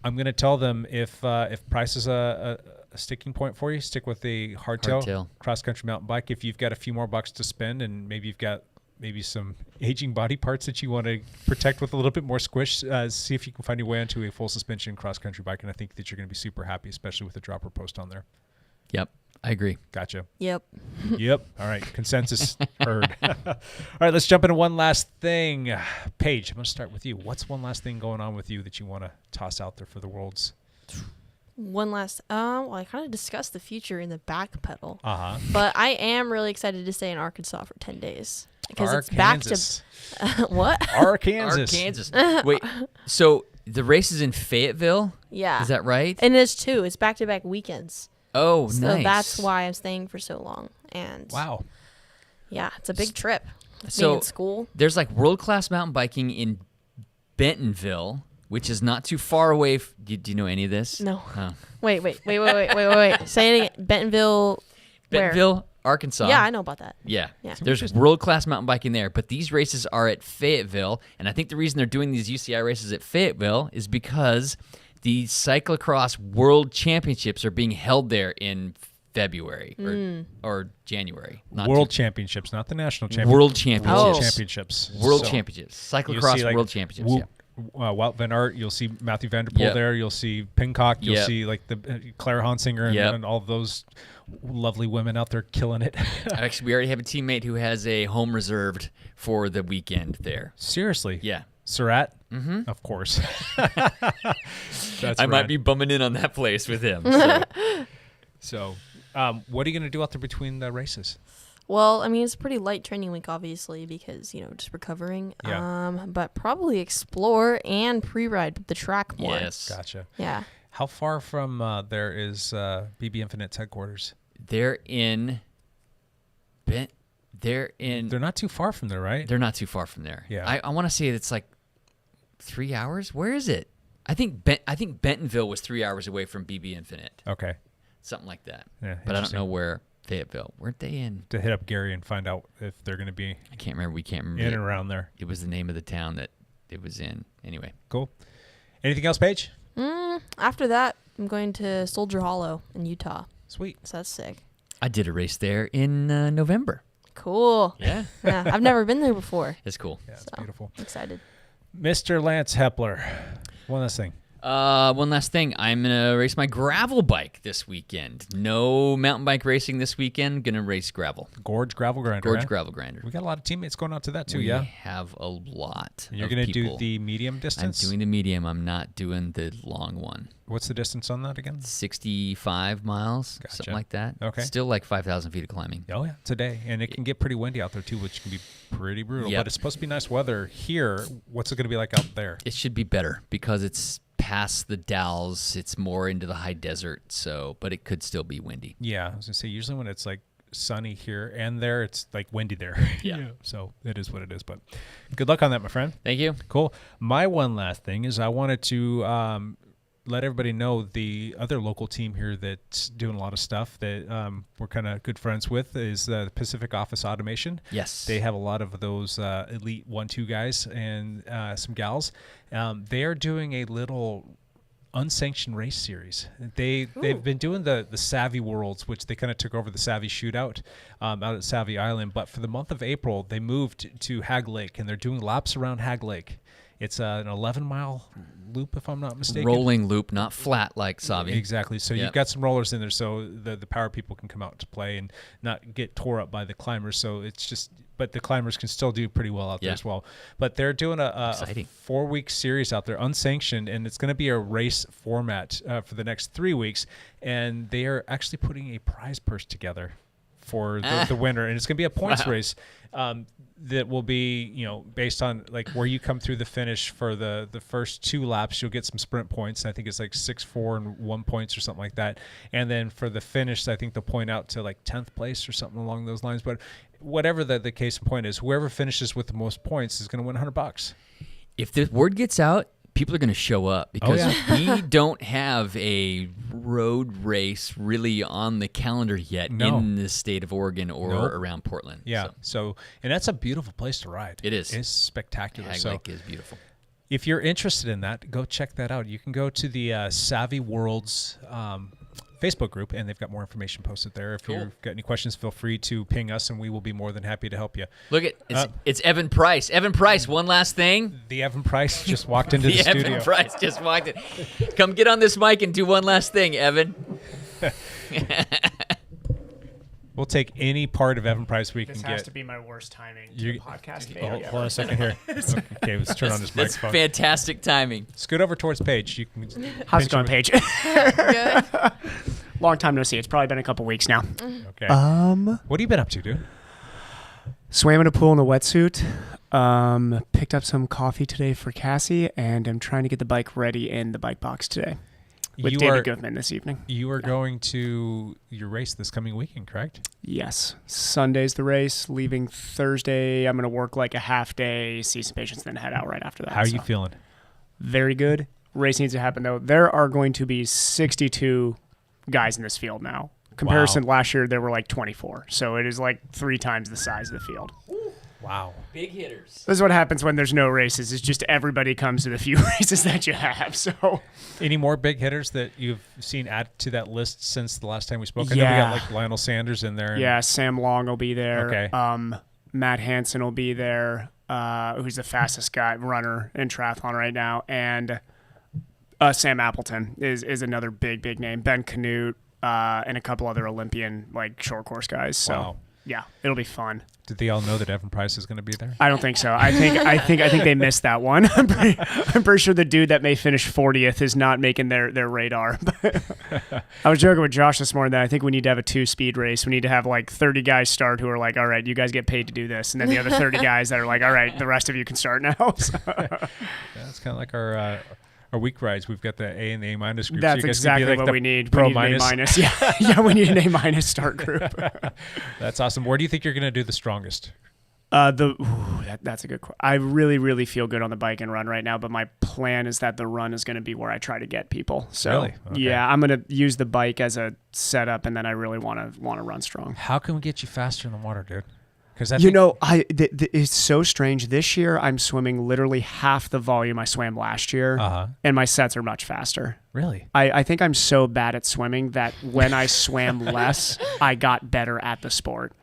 I'm going to tell them if price is a sticking point for you, stick with the hardtail cross-country mountain bike. If you've got a few more bucks to spend and maybe you've got some aging body parts that you want to protect with a little bit more squish, see if you can find your way onto a full suspension cross-country bike, and I think that you're going to be super happy, especially with the dropper post on there. Yep. I agree. Gotcha. Yep. Yep. All right. Consensus heard. All right. Let's jump into one last thing. Paige, I'm going to start with you. What's one last thing going on with you that you want to toss out there for the world's? One last, well, I kind of discussed the future in the back pedal. But I am really excited to stay in Arkansas for 10 days. Because it's back to... what? Arkansas. Wait, so the race is in Fayetteville? Yeah. Is that right? And it's two. It's back-to-back weekends. Oh, so nice. So that's why I'm staying for so long. And wow. Yeah, it's a big trip. So being in school. There's like world-class mountain biking in Bentonville, which is not too far away. Do you know any of this? No. Oh. Wait. Say it again. Bentonville, Arkansas. Yeah, I know about that. Yeah. There's world-class mountain biking there, but these races are at Fayetteville, and I think the reason they're doing these UCI races at Fayetteville is because the cyclocross world championships are being held there in February or January. World championships, not the national championships. World championships. World championships. World championships. Cyclocross world championships. Wout van Aert. You'll see Matthew Van Der Poel Yep. there. You'll see Pincock. You'll Yep. see like the Claire Hansinger and all those lovely women out there killing it. Actually, we already have a teammate who has a home reserved for the weekend there. Seriously. Yeah. Surratt? Mm-hmm. Of course. That's I might rad. be bumming in on that place with him. So. So, what are you going to do out there between the races? Well, I mean, it's a pretty light training week, obviously, because, just recovering. Yeah. But probably explore and pre-ride the track more. Yes. Gotcha. Yeah. How far from there is BB Infinite's headquarters? They're They're not too far from there, right? They're not too far from there. Yeah. I want to say it's like 3 hours. Where is it? I think Bentonville was 3 hours away from BB Infinite. Okay. Something like that. Yeah, but I don't interesting. know where Fayetteville. Weren't they in? To hit up Gary and find out if they're going to be I can't remember. We can't remember. in and around there. It was the name of the town that it was in. Anyway. Cool. Anything else, Paige? After that, I'm going to Soldier Hollow in Utah. Sweet. So that's sick. I did a race there in November. Cool. Yeah. Yeah, I've never been there before. It's cool. Yeah, it's So, beautiful. Excited. Mr. Lance Hepler. One last thing. One last thing. I'm going to race my gravel bike this weekend. No mountain bike racing this weekend. Going to race gravel. Gorge Gravel Grinder. Gorge huh? Gravel Grinder. We got a lot of teammates going out to that too, We yeah? have a lot. You're of going to do people. the medium I'm distance? doing the medium. I'm not doing the long one. What's the distance on that again? 65 miles, Gotcha. something like that. Okay. Still like 5,000 feet of climbing. Oh, yeah, today. And it can get pretty windy out there too, which can be pretty brutal. Yep. But it's supposed to be nice weather here. What's it going to be like out there? It should be better because it's past the Dalles. It's more into the high desert. But it could still be windy. Yeah, I was going to say, usually when it's like sunny here and there, it's like windy there. Yeah. So it is what it is. But good luck on that, my friend. Thank you. Cool. My one last thing is I wanted to let everybody know the other local team here that's doing a lot of stuff that we're kind of good friends with is the Pacific Office Automation. Yes. They have a lot of those elite 1-2 guys and some gals. They are doing a little unsanctioned race series. They've been doing the Savvy Worlds, which they kind of took over the Savvy Shootout out at Savvy Island. But for the month of April, they moved to Hag Lake, and they're doing laps around Hag Lake. It's an 11-mile loop, if I'm not mistaken. Rolling loop, not flat like Savi. Exactly. So Yep. you've got some rollers in there, so the power people can come out to play and not get tore up by the climbers. So it's just, but the climbers can still do pretty well out there Yeah. as well. But they're doing a Exciting. 4-week series out there, unsanctioned, and it's going to be a race format for the next 3 weeks. And they are actually putting a prize purse together for the winner, and it's going to be a points race that will be, based on like where you come through the finish for the first 2 laps. You'll get some sprint points. I think it's like 6, 4, and 1 points or something like that. And then for the finish, I think they'll point out to like 10th place or something along those lines. But whatever the case in point is, whoever finishes with the most points is going to win $100. If the word gets out, people are going to show up because we don't have a road race really on the calendar yet in the state of Oregon or around Portland. Yeah. So, and that's a beautiful place to ride. It is. It's spectacular. Hag So Lake is beautiful. if you're interested in that, go check that out. You can go to the Savvy Worlds Facebook group, and they've got more information posted there. If you've got any questions, feel free to ping us, and we will be more than happy to help you. Look at it's Evan Price. Evan Price, one last thing. The Evan Price just walked into the studio. Evan Price just walked in. Come get on this mic and do one last thing, Evan. We'll take any part of Evan Price we This can has get. to be my worst timing to You- the podcast. Hold on a second here. Okay, let's turn on this That's microphone. fantastic timing. Scoot over towards Paige. You can. How's it going, Paige? Good. Long time no see. It's probably been a couple weeks now. Okay. What have you been up to, dude? Swam in a pool in a wetsuit. Picked up some coffee today for Cassie, and I'm trying to get the bike ready in the bike box today with You David are- Goodman this evening. You are going to your race this coming weekend, correct? Yes. Sunday's the race. Leaving Thursday. I'm going to work like a half day, see some patients, then head out right after that. How are you So, feeling? very good. Race needs to happen, though. There are going to be 62 guys in this field now. Comparison, last year there were like 24. So it is like 3 times the size of the field. Wow. Big hitters. This is what happens when there's no races. It's just everybody comes to the few races that you have. So Any more big hitters that you've seen add to that list since the last time we spoke? I know we Yeah. got like Lionel Sanders in there. and- yeah, Sam Long will be there. Okay. Matt Hansen will be there. who's the fastest runner in triathlon right now, and Sam Appleton is another big name. Ben Canute, and a couple other Olympian short course guys. So Wow. yeah, it'll be fun. Did they all know that Evan Price is going to be there? I don't think so. I think they missed that one. I'm pretty sure the dude that may finish 40th is not making their radar. I was joking with Josh this morning that I think we need to have a 2-speed race. We need to have 30 guys start who are like, all right, you guys get paid to do this, and then the other 30 guys that are like, all right, the rest of you can start now. So. Yeah, it's kind of like our week rides. We've got the A and the A minus group. That's so exactly what we need. Pro we need an minus. A-. Yeah, we need an A- start group. That's awesome. Where do you think you're going to do the strongest? That's a good question. I really feel good on the bike and run right now, but my plan is that the run is going to be where I try to get people. So Really? Okay. yeah, I'm going to use the bike as a setup, and then I really want to run strong. How can we get you faster in the water, dude? Because It's so strange. This year, I'm swimming literally half the volume I swam last year, and my sets are much faster. Really? I think I'm so bad at swimming that when I swam less, I got better at the sport.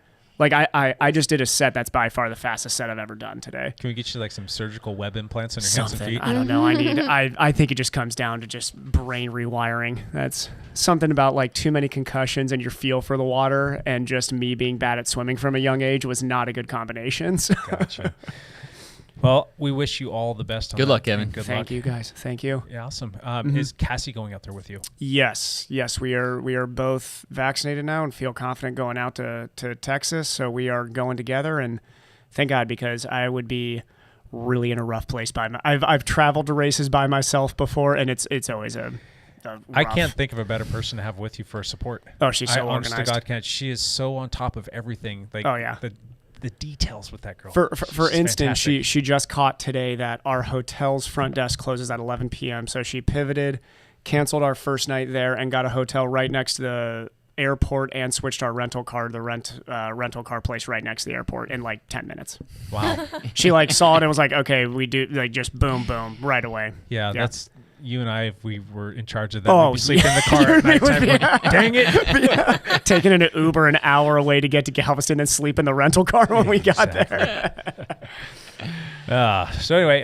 I just did a set that's by far the fastest set I've ever done today. Can we get you some surgical web implants on your hands and Something. feet? I don't know. I think it just comes down to just brain rewiring. That's something about too many concussions and your feel for the water, and just me being bad at swimming from a young age was not a good combination. So. Gotcha. Well, we wish you all the best. Good luck, Evan. Good Thank luck. you, guys. Thank you. Yeah, awesome. Is Cassie going out there with you? Yes, we are both vaccinated now and feel confident going out to Texas. So we are going together, and thank God, because I would be really in a rough place I've traveled to races by myself before, and it's always a I can't think of a better person to have with you for support. Oh, she's so honest organized. to God, can't. She is so on top of everything. Oh, yeah. The details with that girl. For She's instance, fantastic. she just caught today that our hotel's front desk closes at 11 p.m. So she pivoted, canceled our first night there, and got a hotel right next to the airport, and switched our rental car, the rental car place right next to the airport, in 10 minutes. Wow. She saw it and was like, okay, we do, just boom right away. Yeah, that's you and I. If we were in charge of that, Oh, we'd be sleeping in the car at nighttime. Going, dang it! Taking an Uber an hour away to get to Galveston and sleep in the rental car when we got there. So anyway,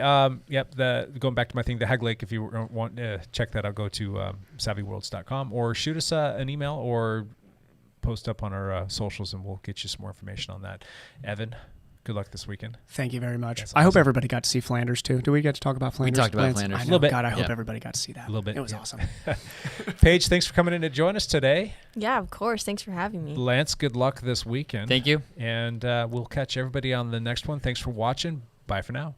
going back to my thing, the Hag Lake, if you want to check that out, go to savvyworlds.com or shoot us an email or post up on our socials, and we'll get you some more information on that. Evan, good luck this weekend. Thank you very much. That's I hope awesome. everybody got to see Flanders too. Do we get to talk about Flanders? We talked about Lance? Flanders. I know. A little bit. God, I hope Yeah. everybody got to see that. A little bit. It was Yeah. awesome. Paige, thanks for coming in to join us today. Yeah, of course. Thanks for having me. Lance, good luck this weekend. Thank you. And we'll catch everybody on the next one. Thanks for watching. Bye for now.